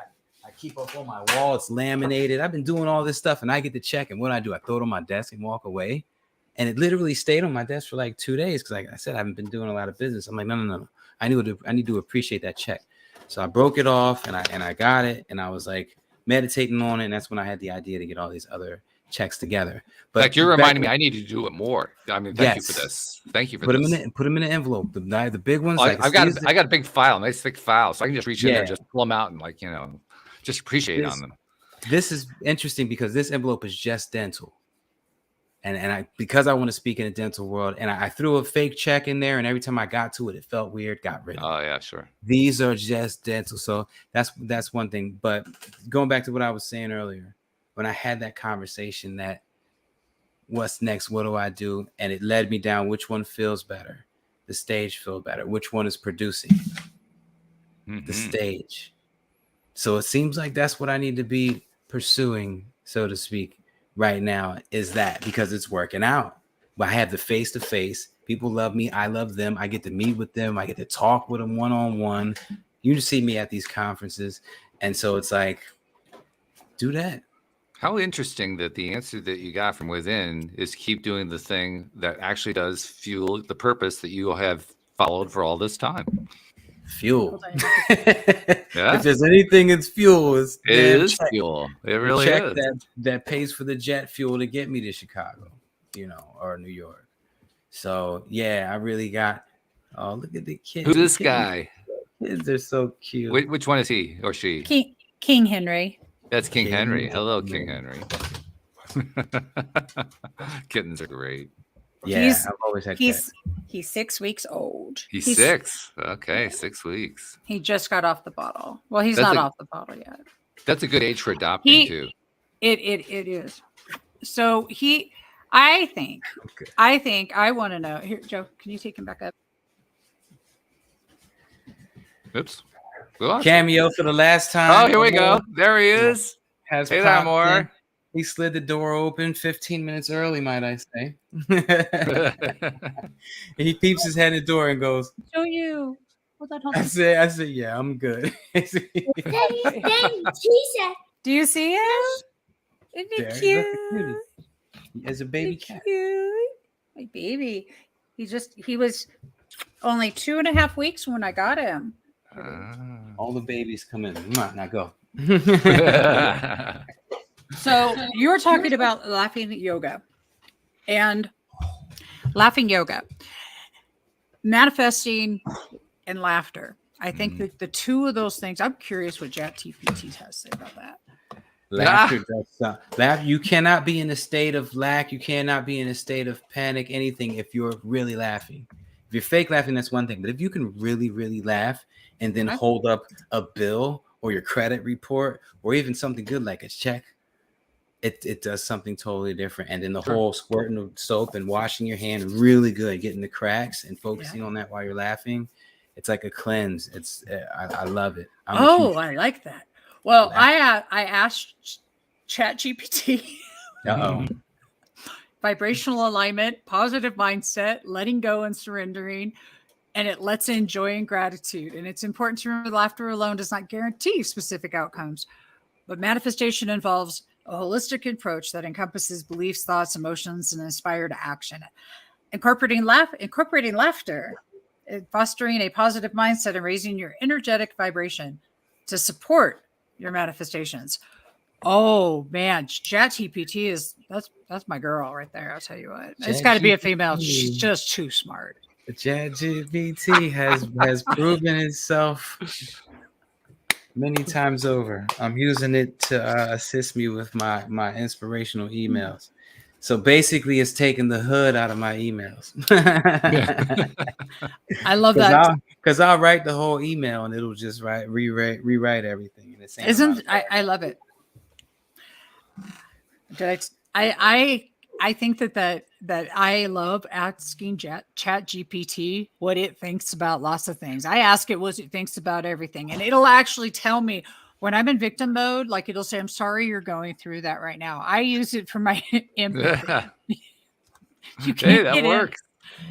I keep up on my wall. It's laminated. I've been doing all this stuff, and I get the check, and what I do, I throw it on my desk and walk away. And it literally stayed on my desk for like 2 days because, like I said, I haven't been doing a lot of business. I'm like, no. I need to appreciate that check. So I broke it off, and I got it, and I was like meditating on it, and that's when I had the idea to get all these other checks together. But like, you're reminding me, I need to do it more. I mean, thank you for Yes. this. Thank you for put this. them in an envelope. The big ones. I got a big file, nice thick file, so I can just reach in there, Yeah. just pull them out, and just appreciate on them. This is interesting because this envelope is just dental. And because I want to speak in a dental world, and I threw a fake check in there, and every time I got to it, it felt weird, got rid of it. Oh yeah, sure. These are just dental. So that's one thing. But going back to what I was saying earlier, when I had that conversation, that what's next, what do I do? And it led me down, which one feels better? The stage feels better. Which one is producing? The stage. So it seems like that's what I need to be pursuing, so to speak, right now, is that, because it's working out. But I have the face-to-face. People love me. I love them. I get to meet with them. I get to talk with them one-on-one. You just see me at these conferences. And so it's like, do that. How interesting that the answer that you got from within is keep doing the thing that actually does fuel the purpose that you have followed for all this time. Fuel. Yeah. If there's anything, it's fuel. It is fuel. It really is. That pays for the jet fuel to get me to Chicago, or New York. So yeah, I really got. Oh, look at the kids. Who's this guy? Kids are so cute. Which one is he or she? King Henry. That's King Henry. Hello, King Henry. Kittens are great. Yeah, I've always had cats. He's 6 weeks old. He's 6. Okay, 6 weeks. He just got off the bottle. Well, he's not off the bottle yet. That's a good age for adopting too. It is. So I think I want to know. Here, Joe, can you take him back up? Oops. Cameo for the last time. Oh, here we go. There he is. Hey there, Amor. He slid the door open 15 minutes early, might I say. He peeps his head in the door and goes, Show you. Hold on. I said, yeah, I'm good. Daddy, Do you see him? Isn't he cute? As a baby cat. Cute. My baby. He was only 2.5 weeks when I got him. All the babies come in. Now go. So you were talking about laughing yoga and laughing yoga, manifesting and laughter. I think that the two of those things, I'm curious what ChatGPT has to say about that. Laughter does laugh. You cannot be in a state of lack. You cannot be in a state of panic, anything, if you're really laughing. If you're fake laughing, that's one thing. But if you can really, really laugh and then hold up a bill or your credit report or even something good like a check, it does something totally different. And then the whole squirting of soap and washing your hand really good, getting the cracks and focusing on that while you're laughing. It's like a cleanse. It's I love it. I like that. Well, I asked ChatGPT vibrational alignment, positive mindset, letting go and surrendering, and it lets in joy and gratitude. And it's important to remember laughter alone does not guarantee specific outcomes, but manifestation involves a holistic approach that encompasses beliefs, thoughts, emotions, and inspired action. Incorporating laughter, fostering a positive mindset and raising your energetic vibration to support your manifestations. Oh man, ChatGPT is that's my girl right there. I'll tell you what. It's got to be a female. She's just too smart. ChatGPT has proven itself many times over. I'm using it to assist me with my inspirational emails. So basically, it's taking the hood out of my emails. I love that because I'll write the whole email and it'll just rewrite everything. In the same Isn't I love it. I think that I love asking ChatGPT what it thinks about lots of things. I ask it what it thinks about everything, and it'll actually tell me when I'm in victim mode. Like it'll say, "I'm sorry you're going through that right now." I use it for my empathy. Hey, that works.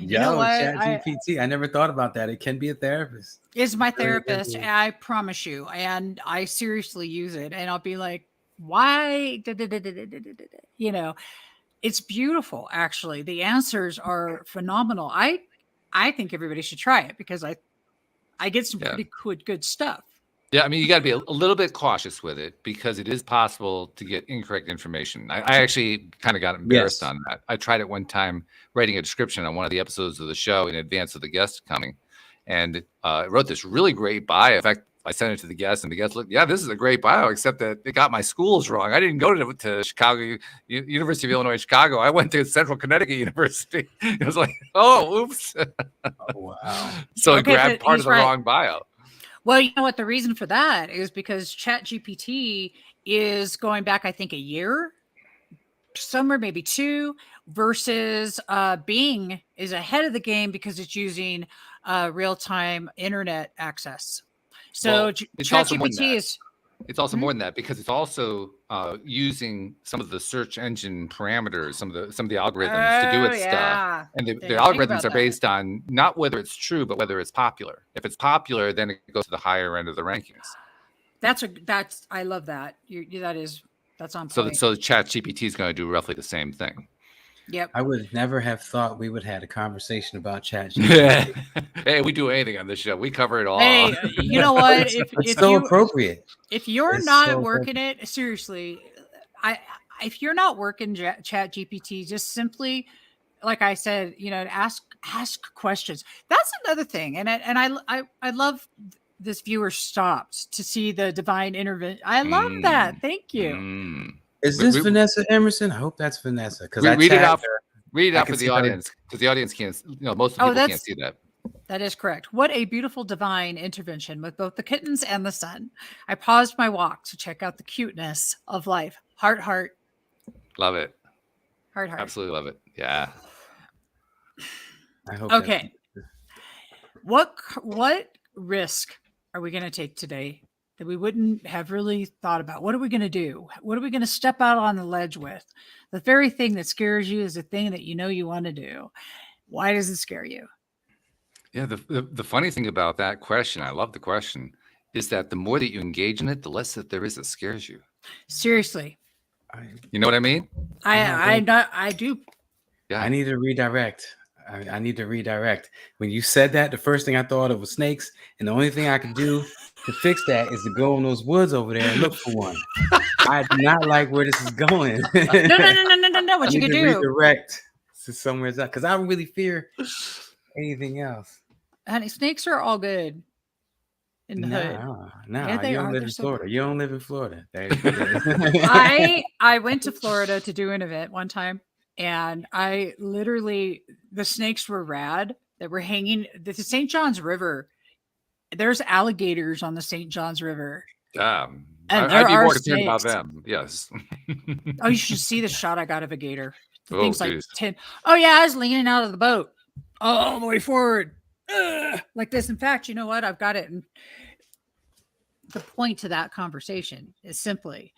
You know what? ChatGPT. I never thought about that. It can be a therapist. It's my therapist. I promise you, and I seriously use it. And I'll be like, "Why?" You know. It's beautiful, actually. The answers are phenomenal. I think everybody should try it because I get some pretty good stuff. Yeah, I mean, you got to be a little bit cautious with it because it is possible to get incorrect information. I actually kind of got embarrassed on that. I tried it one time writing a description on one of the episodes of the show in advance of the guest coming, and I wrote this really great bio. In fact, I sent it to the guest, and the guest looked, this is a great bio, except that it got my schools wrong. I didn't go to Chicago, University of Illinois, Chicago. I went to Central Connecticut University. It was like, oops. Oh, wow. So it grabbed part of the wrong bio. Well, you know what? The reason for that is because ChatGPT is going back, I think, a year, somewhere maybe 2, versus Bing is ahead of the game because it's using real-time internet access. So ChatGPT is. It's also more than that because it's also using some of the search engine parameters, some of the algorithms to do its stuff. And the algorithms are based on not whether it's true, but whether it's popular. If it's popular, then it goes to the higher end of the rankings. I love that. That's on point. So ChatGPT is going to do roughly the same thing. Yep. I would never have thought we would have had a conversation about ChatGPT. Hey, we do anything on this show. We cover it all. Hey, you know what? It's so appropriate. If you're not working it, seriously, if you're not working ChatGPT, just simply, like I said, ask questions. That's another thing. And I love this viewer stopped to see the divine intervention. I love that. Thank you. Is this Vanessa Emerson? I hope that's Vanessa. Because read it out for the audience, because the audience can't. Most of the people can't see that. That is correct. What a beautiful divine intervention with both the kittens and the sun. I paused my walk to check out the cuteness of life. Heart, heart. Love it. Heart, heart. Absolutely love it. Yeah. I hope. Okay. What risk are we going to take today that we wouldn't have really thought about? What are we going to do? What are we going to step out on the ledge with? The very thing that scares you is the thing that you want to do. Why does it scare you? Yeah, the funny thing about that question, I love the question, is that the more that you engage in it, the less that there is that scares you. Seriously. You know what I mean? I do. Yeah. I need to redirect. I need to redirect. When you said that, the first thing I thought of was snakes, and the only thing I could do to fix that is to go in those woods over there and look for one. I do not like where this is going. No. What I you need could to do, redirect to somewhere else because I don't really fear anything else. honey, snakes are all good in the hood. No, Yeah, they you don't are. live They're in so Florida. You don't live in Florida. I went to Florida to do an event one time, and I literally the snakes were rad that were hanging the St. John's River. There's alligators on the St. John's River. And I'd there be are more concerned about snakes. them. Yes. Oh, you should see the shot I got of a gator. The Oh, thing's like geez. 10. Oh, yeah, I was leaning out of the boat all the way forward. Like this. In fact, you know what? I've got it. And the point to that conversation is simply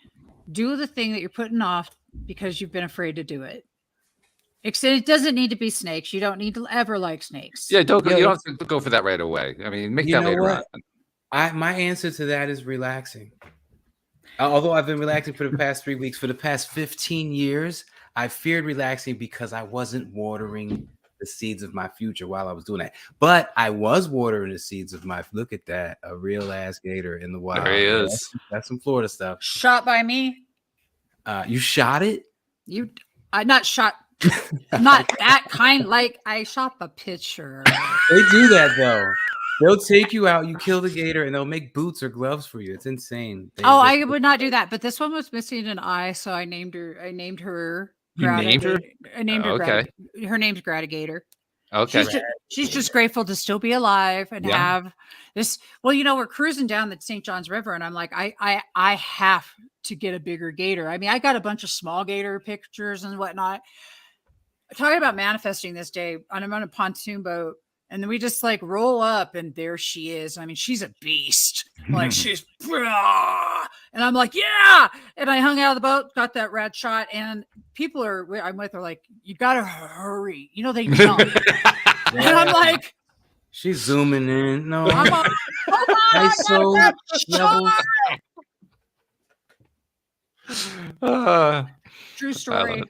do the thing that you're putting off because you've been afraid to do it. It doesn't need to be snakes. You don't need to ever like snakes. Yeah, don't go. Yo, You don't have to go for that right away. I mean, make You that know later what? on. My answer to that is relaxing. Although I've been relaxing for the past 3 weeks, for the past 15 years, I feared relaxing because I wasn't watering the seeds of my future while I was doing that. But I was watering the seeds of my. Look at that, a real ass gator in the wild. There he is. That's some Florida stuff. Shot by me. You shot it? I not shot. Not that kind. Like I shot the picture. They do that though. They'll take you out, you kill the gator, and they'll make boots or gloves for you. It's insane. I would not do that. But this one was missing an eye, so I named her. I named her. You named her? I named her. Okay. Her name's Gratigator. Okay. She's just grateful to still be alive and Yeah. have this. Well, we're cruising down the St. John's River, and I'm like, I have to get a bigger gator. I mean, I got a bunch of small gator pictures and whatnot. Talking about manifesting this day, I'm on a pontoon boat, and then we just like roll up, and there she is. I mean, she's a beast. Like she's, and I'm like, yeah. And I hung out of the boat, got that rad shot, and people I'm with are like, you gotta hurry. They jump, and I'm like, she's zooming in. No, I'm like, ISO levels. True story.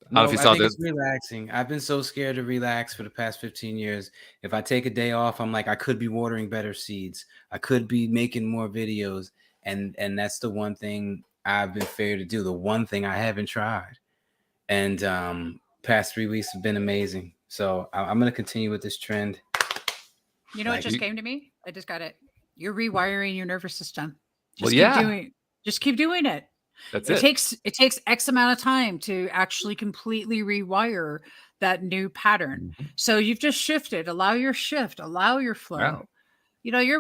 I don't know if you saw this. It's relaxing. I've been so scared to relax for the past 15 years. If I take a day off, I'm like, I could be watering better seeds. I could be making more videos. And that's the one thing I've been afraid to do. The one thing I haven't tried. And past 3 weeks have been amazing. So I'm going to continue with this trend. You know what just came to me? I just got it. You're rewiring your nervous system. Just keep doing it. That's it. It takes X amount of time to actually completely rewire that new pattern. Mm-hmm. So you've just shifted. Allow your shift. Allow your flow. Yeah.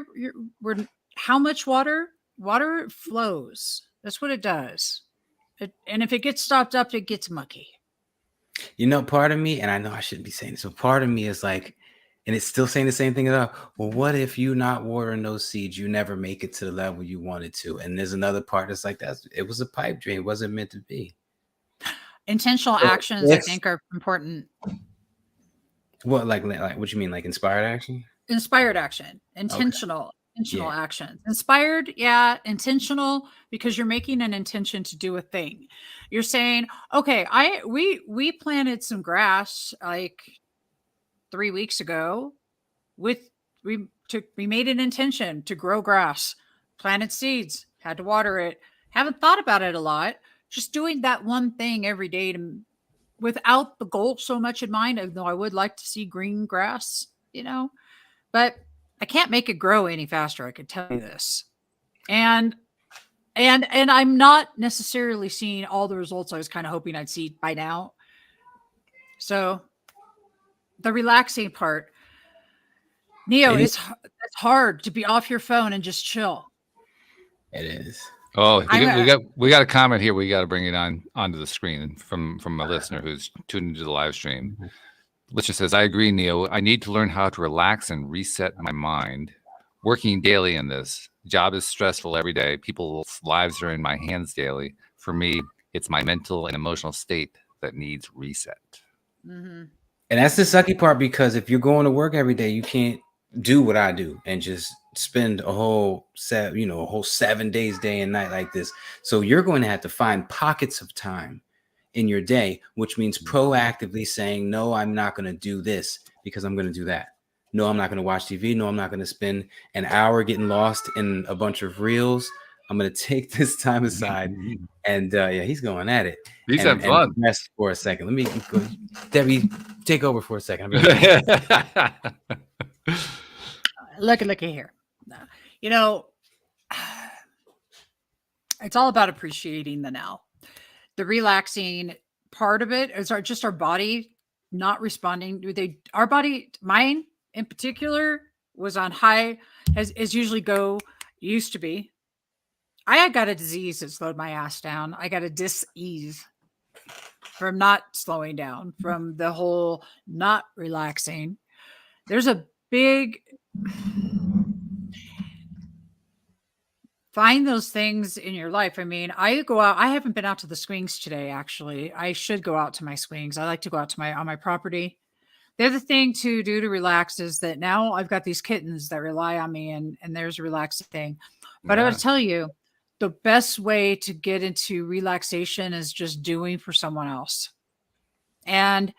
We're how much water? Water flows. That's what it does. And if it gets stopped up, it gets mucky. Part of me, and I know I shouldn't be saying this, so part of me is like, and it's still saying the same thing about, well, what if you not watering those seeds, you never make it to the level you wanted to? And there's another part that's like, it was a pipe dream. It wasn't meant to be. Actions, I think, are important. What, like what you mean, like inspired action? Inspired action, intentional actions. Inspired, yeah, intentional, because you're making an intention to do a thing. You're saying, okay, we planted some grass like 3 weeks ago. We made an intention to grow grass, planted seeds, had to water it. Haven't thought about it a lot. Just doing that one thing every day without the goal so much in mind, though I would like to see green grass, but I can't make it grow any faster. I could tell you this. And I'm not necessarily seeing all the results I was kind of hoping I'd see by now. So the relaxing part, Neo, it's hard to be off your phone and just chill. It is. Oh, we got a comment here. We got to bring it onto the screen from a listener who's tuned into the live stream. Listener says, I agree, Neo. I need to learn how to relax and reset my mind. Working daily in this job is stressful every day. People's lives are in my hands daily. For me, it's my mental and emotional state that needs reset. Mm-hmm. And that's the sucky part, because if you're going to work every day, you can't do what I do and just spend a whole 7 days, day and night like this. So you're going to have to find pockets of time in your day, which means proactively saying, no, I'm not going to do this because I'm going to do that. No, I'm not going to watch TV. No, I'm not going to spend an hour getting lost in a bunch of reels. I'm going to take this time aside. And yeah, he's going at it. He's having fun. Rest for a second. Let me go. Debbie, take over for a second. Looky here. You know, it's all about appreciating the now. The relaxing part of it is just our body not responding. Our body, mine in particular, was on high, as usually used to be. I got a disease that slowed my ass down. I got a dis-ease from not slowing down, from the whole not relaxing. There's a big... Find those things in your life. I mean, I go out. I haven't been out to the swings today, actually. I should go out to my swings. I like to go out to on my property. The other thing to do to relax is that now I've got these kittens that rely on me, and there's a relaxing thing. But I would tell you, the best way to get into relaxation is just doing for someone else. And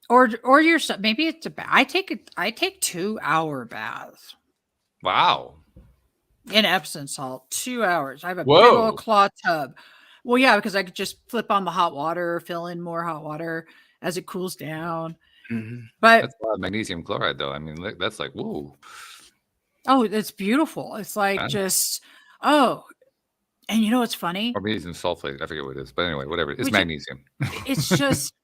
or yourself. Maybe it's I take 2-hour baths. Wow. In Epsom salt, 2 hours. I have a big old claw tub. Well, yeah, because I could just flip on the hot water, fill in more hot water as it cools down. Mm-hmm. But that's a lot of magnesium chloride, though. I mean, that's like, whoa. Oh, it's beautiful. It's like and you know what's funny? Or magnesium sulfate. I forget what it is, but anyway, whatever. It's magnesium. It's just,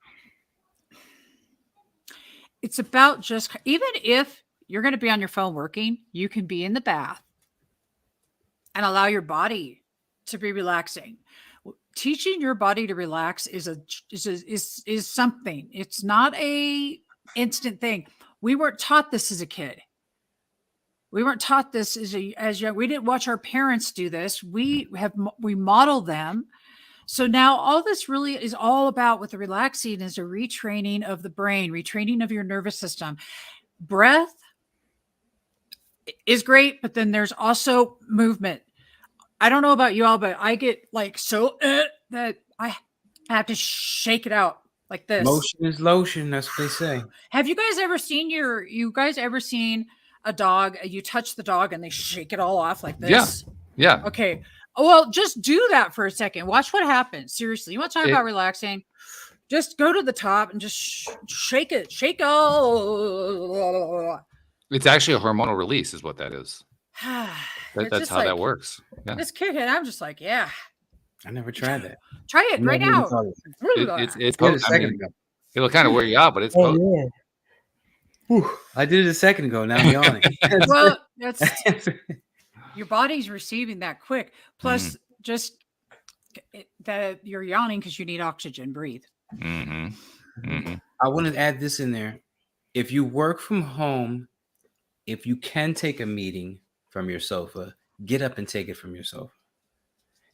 it's about just, even if you're going to be on your phone working, you can be in the bath and allow your body to be relaxing. Teaching your body to relax is something. It's not a instant thing. We weren't taught this as a kid. We weren't taught this as young. We didn't watch our parents do this. We model them. So now all this really is all about with the relaxing is a retraining of the brain, retraining of your nervous system. Breath is great, but then there's also movement. I don't know about you all, but I get like so that I have to shake it out like this. Motion is lotion. That's what they say. Have you guys ever seen a dog? You touch the dog and they shake it all off like this. Yeah. Okay. Well, just do that for a second. Watch what happens. Seriously, you want to talk about relaxing? Just go to the top and just shake it. Shake all. It's actually a hormonal release, is what that is. That's how that works. Yeah. This kid, I'm just like, yeah. I never tried that. Try it right now. It's potent. I mean, it'll kind of wear you out, but it's potent. Yeah. Whew. I did it a second ago. Now I'm yawning. Well, your body's receiving that quick. Plus, just that you're yawning because you need oxygen. Breathe. I want to add this in there. If you work from home, if you can take a meeting from your sofa, get up and take it from your sofa.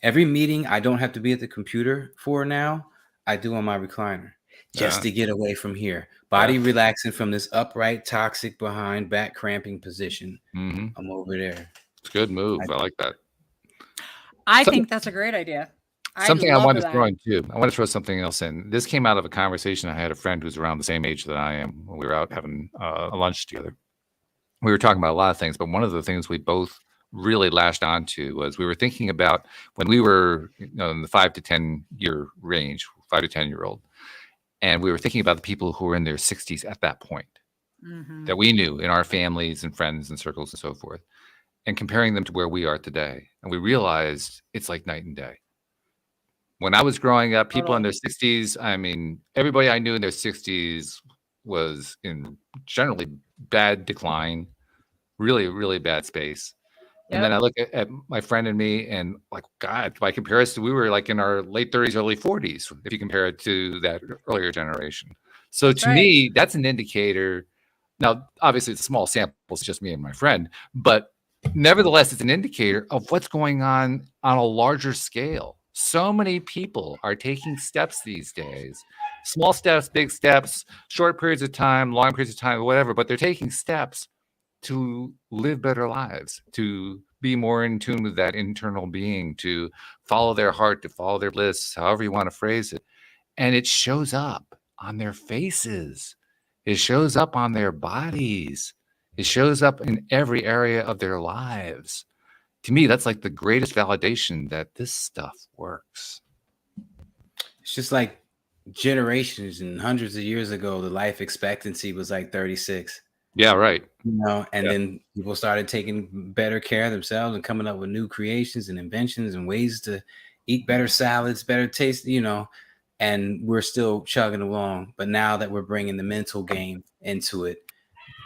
Every meeting I don't have to be at the computer for now, I do on my recliner just to get away from here. Body relaxing from this upright, toxic behind, back cramping position. I'm over there. It's a good move. I like that. I think that's a great idea. Something I want to throw in too. I want to throw something else in. This came out of a conversation I had a friend who's around the same age that I am when we were out having a lunch together. We were talking about a lot of things, but one of the things we both really lashed onto was we were thinking about when we were in the 5 to 10 year range, 5 to 10 year old. And we were thinking about the people who were in their 60s at that point that we knew in our families and friends and circles and so forth, and comparing them to where we are today. And we realized it's like night and day. When I was growing up, people in their 60s, I mean, everybody I knew in their 60s was in generally bad decline, really, really bad space. And then I look at my friend and me and like, God, by comparison, we were like in our late 30s, early 40s, if you compare it to that earlier generation. So to me, that's an indicator. Now, obviously, it's a small sample. It's just me and my friend. But nevertheless, it's an indicator of what's going on a larger scale. So many people are taking steps these days. Small steps, big steps, short periods of time, long periods of time, whatever. But they're taking steps to live better lives, to be more in tune with that internal being, to follow their heart, to follow their bliss, however you want to phrase it. And it shows up on their faces. It shows up on their bodies. It shows up in every area of their lives. To me, that's like the greatest validation that this stuff works. It's just like generations and hundreds of years ago, the life expectancy was like 36. Yeah, right. And then people started taking better care of themselves and coming up with new creations and inventions and ways to eat better salads, better taste, and we're still chugging along. But now that we're bringing the mental game into it,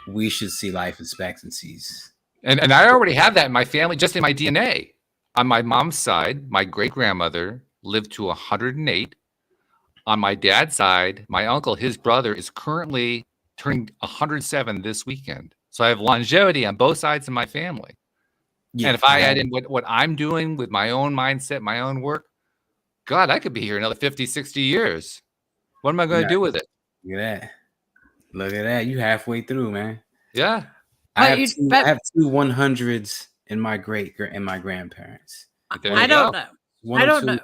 we should see life expectancies. And I already have that in my family, just in my DNA. On my mom's side, my great-grandmother lived to 108. On my dad's side, my uncle, his brother, is currently turning 107 this weekend. So I have longevity on both sides of my family. Yeah, and if I add in what I'm doing with my own mindset, my own work, God, I could be here another 50, 60 years. What am I going to do with it? Look at that. Look at that. You halfway through, man. Yeah. I have two 100s in my grandparents. I don't know. I don't know.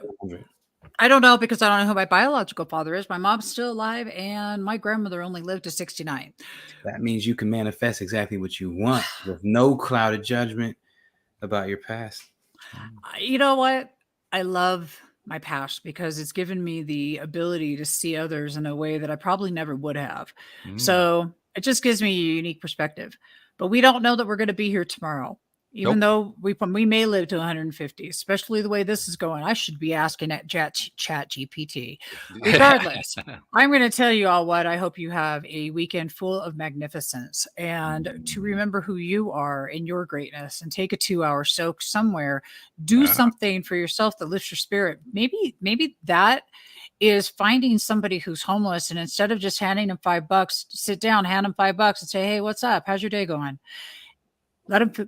I don't know because I don't know who my biological father is. My mom's still alive, and my grandmother only lived to 69. That means you can manifest exactly what you want with no clouded judgment about your past. You know what? I love my past because it's given me the ability to see others in a way that I probably never would have. So it just gives me a unique perspective. But we don't know that we're going to be here tomorrow. Even though we may live to 150, especially the way this is going, I should be asking at Chat GPT. Regardless, I'm going to tell you all what I hope you have a weekend full of magnificence and to remember who you are in your greatness and take a 2-hour soak somewhere. Do something for yourself that lifts your spirit. Maybe that is finding somebody who's homeless and instead of just handing them $5, sit down, hand them $5 and say, hey, what's up? How's your day going? Let them,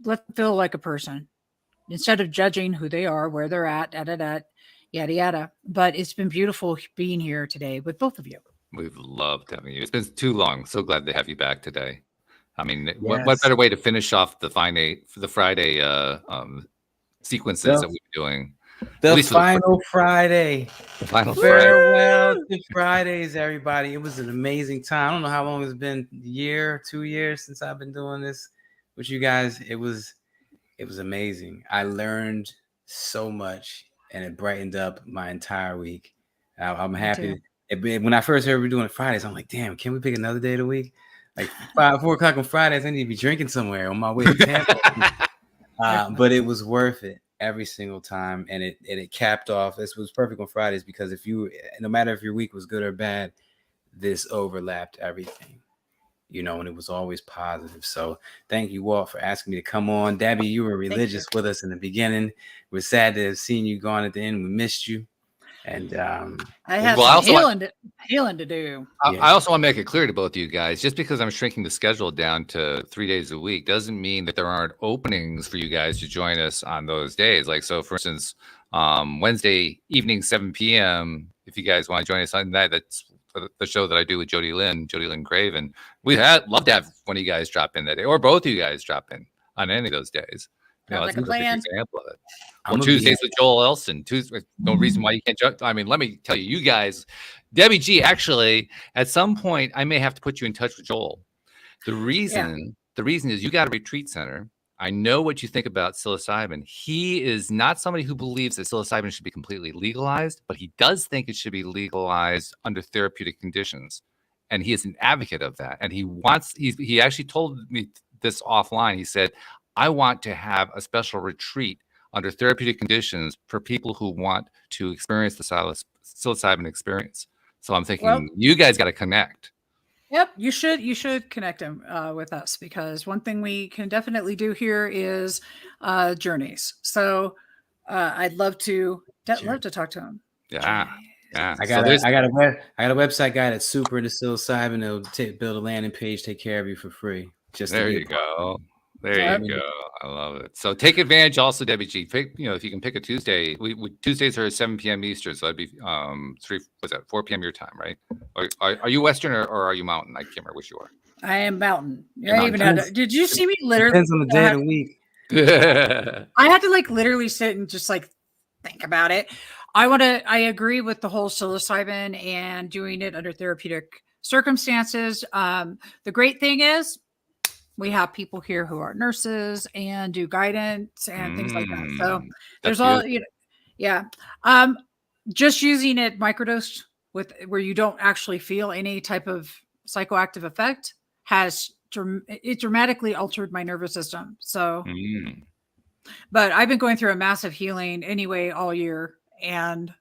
let them feel like a person instead of judging who they are, where they're at, yada, yada. But it's been beautiful being here today with both of you. We've loved having you. It's been too long. So glad to have you back today. I mean, what better way to finish off the Friday sequences that we're doing? The final Friday. The final Farewell to Fridays, everybody. It was an amazing time. I don't know how long it's been, a year, 2 years since I've been doing this with you guys. It was amazing. I learned so much and it brightened up my entire week. I'm happy. When I first heard we were doing it Fridays, I'm like, damn, can we pick another day of the week? Like 4 o'clock on Fridays, I need to be drinking somewhere on my way to Tampa. But it was worth it every single time. And it capped off. This was perfect on Fridays because no matter if your week was good or bad, this overlapped everything. And it was always positive. So thank you, Walt, for asking me to come on. Debbie, you were religious with us in the beginning. We're sad to have seen you gone at the end. We missed you. And I had some healing to do. I also want to make it clear to both of you guys, just because I'm shrinking the schedule down to 3 days a week doesn't mean that there aren't openings for you guys to join us on those days. Like, so for instance, Wednesday evening, 7 p.m., if you guys want to join us on that, that's the show that I do with Jody Lynn Craven. We'd love to have one of you guys drop in that day, or both of you guys drop in on any of those days. Like a plan. Example of it. Or Tuesdays with Joel Elson. No reason why you can't jump. I mean, let me tell you guys, Debbie G, actually, at some point, I may have to put you in touch with Joel. The reason is you got a retreat center. I know what you think about psilocybin. He is not somebody who believes that psilocybin should be completely legalized, but he does think it should be legalized under therapeutic conditions. And he is an advocate of that. And he actually told me this offline. He said, I want to have a special retreat under therapeutic conditions for people who want to experience the psilocybin experience. So I'm thinking you guys got to connect. Yep, you should connect him with us because one thing we can definitely do here is journeys. So I'd love to talk to him. Yeah. I got a website guy that's super into psilocybin. It'll build a landing page, take care of you for free. There you go. There you go. I love it. So take advantage also, Debbie G. Pick, if you can pick a Tuesday. Tuesdays are 7 p.m. Eastern, so that'd be 4 p.m. your time, right? Are you Western or are you Mountain? I can't remember which you are. I am Mountain. You're I even had. Did you see me literally? Depends on the day of the week. I had to like literally sit and just like think about it. I agree with the whole psilocybin and doing it under therapeutic circumstances. The great thing is we have people here who are nurses and do guidance and things like that. So there's all, yeah. Just using it microdosed where you don't actually feel any type of psychoactive effect has dramatically altered my nervous system. So, but I've been going through a massive healing anyway all year, and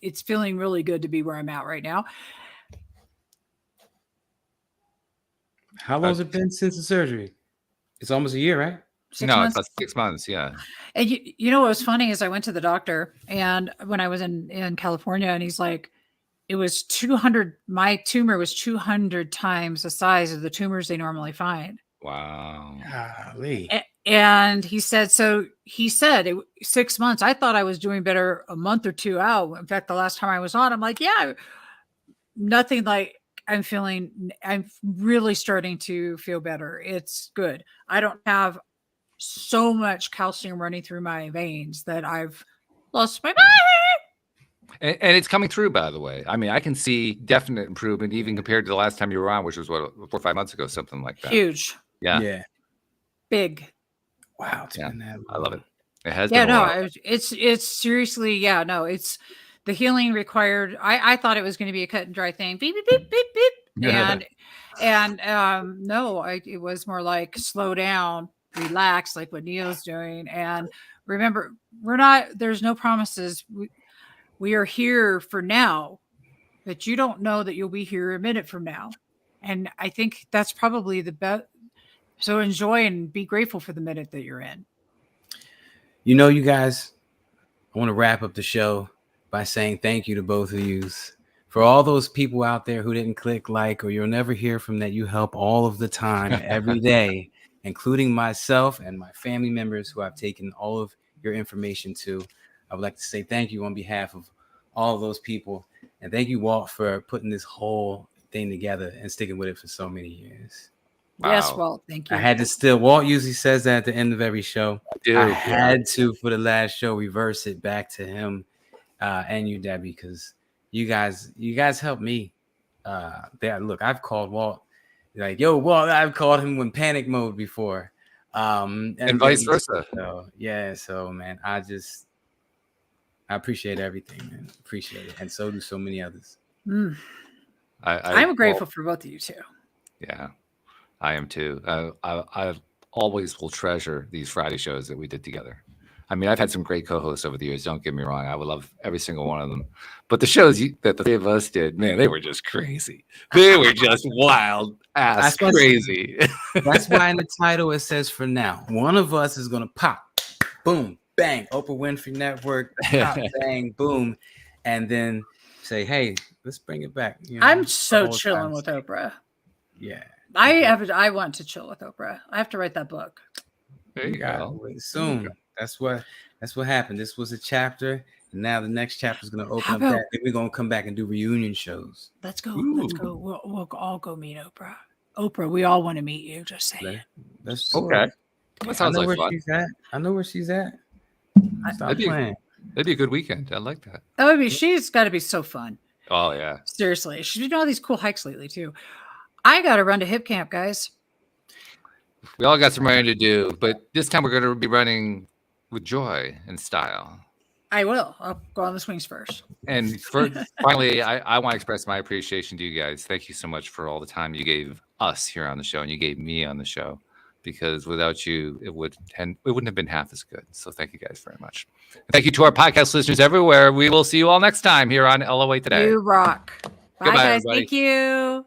it's feeling really good to be where I'm at right now. How long has it been since the surgery? It's almost a year, right? 6 No, months? it's about 6 months. Yeah. And you know what was funny is I went to the doctor, and when I was in California, and he's like, it was 200. My tumor was 200 times the size of the tumors they normally find. Wow. Golly. And he said 6 months. I thought I was doing better a month or two out. In fact, the last time I was on, I'm like, yeah, nothing like I'm really starting to feel better. It's good. I don't have so much calcium running through my veins that I've lost my mind. And it's coming through, by the way. I mean, I can see definite improvement even compared to the last time you were on, which was 4 or 5 months ago, something like that. Huge. Yeah. Big. Wow. I love it. It has Yeah, been a no, while. it's seriously, yeah, no, it's the healing required. I thought it was going to be a cut and dry thing. Beep, beep, beep, beep, beep. And no, it was more like slow down, relax, like what Neil's doing. And remember, there's no promises. We are here for now, but you don't know that you'll be here a minute from now. And I think that's probably the best. So enjoy and be grateful for the minute that you're in. You guys, I want to wrap up the show by saying thank you to both of you for all those people out there who didn't click like, or you'll never hear from that you help all of the time, every day, including myself and my family members who I've taken all of your information to. I would like to say thank you on behalf of all of those people. And thank you, Walt, for putting this whole thing together and sticking with it for so many years. Wow. Yes, Walt. Thank you. I had to Walt usually says that at the end of every show. I had to, for the last show, reverse it back to him and you, Debbie, because you guys helped me. Look, I've called Walt, like, yo, Walt, I've called him in panic mode before. And vice versa. So man, I appreciate everything, man. Appreciate it. And so do so many others. I'm grateful for both of you too. Yeah, I am too. I always will treasure these Friday shows that we did together. I mean, I've had some great co-hosts over the years. Don't get me wrong. I would love every single one of them. But the shows that the three of us did, man, they were just crazy. They were just wild ass crazy. That's why in the title it says "For Now." One of us is gonna pop, boom, bang, Oprah Winfrey Network, pop, bang, boom, and then say, "Hey, let's bring it back." I'm so chilling with Oprah. Yeah, I want to chill with Oprah. I have to write that book. There you go. Soon. That's what happened. This was a chapter, and now the next chapter is going to open up that. Then we're going to come back and do reunion shows. Let's go. Let's go. We'll all go meet Oprah. Oprah, we all want to meet you. Just saying. That's okay. That sounds like fun. I know where she's at. Stop playing. That'd be a good weekend. I like that. That would be. She's got to be so fun. Oh yeah. Seriously, she's been doing all these cool hikes lately too. I got to run to Hip Camp, guys. We all got some running to do, but this time we're going to be running with joy and style. I will. I'll go on the swings first. And finally, I want to express my appreciation to you guys. Thank you so much for all the time you gave us here on the show, and you gave me on the show, because without you, it wouldn't have been half as good. So thank you guys very much. And thank you to our podcast listeners everywhere. We will see you all next time here on LOA Today. You rock. Bye, Goodbye, guys. everybody. Thank you.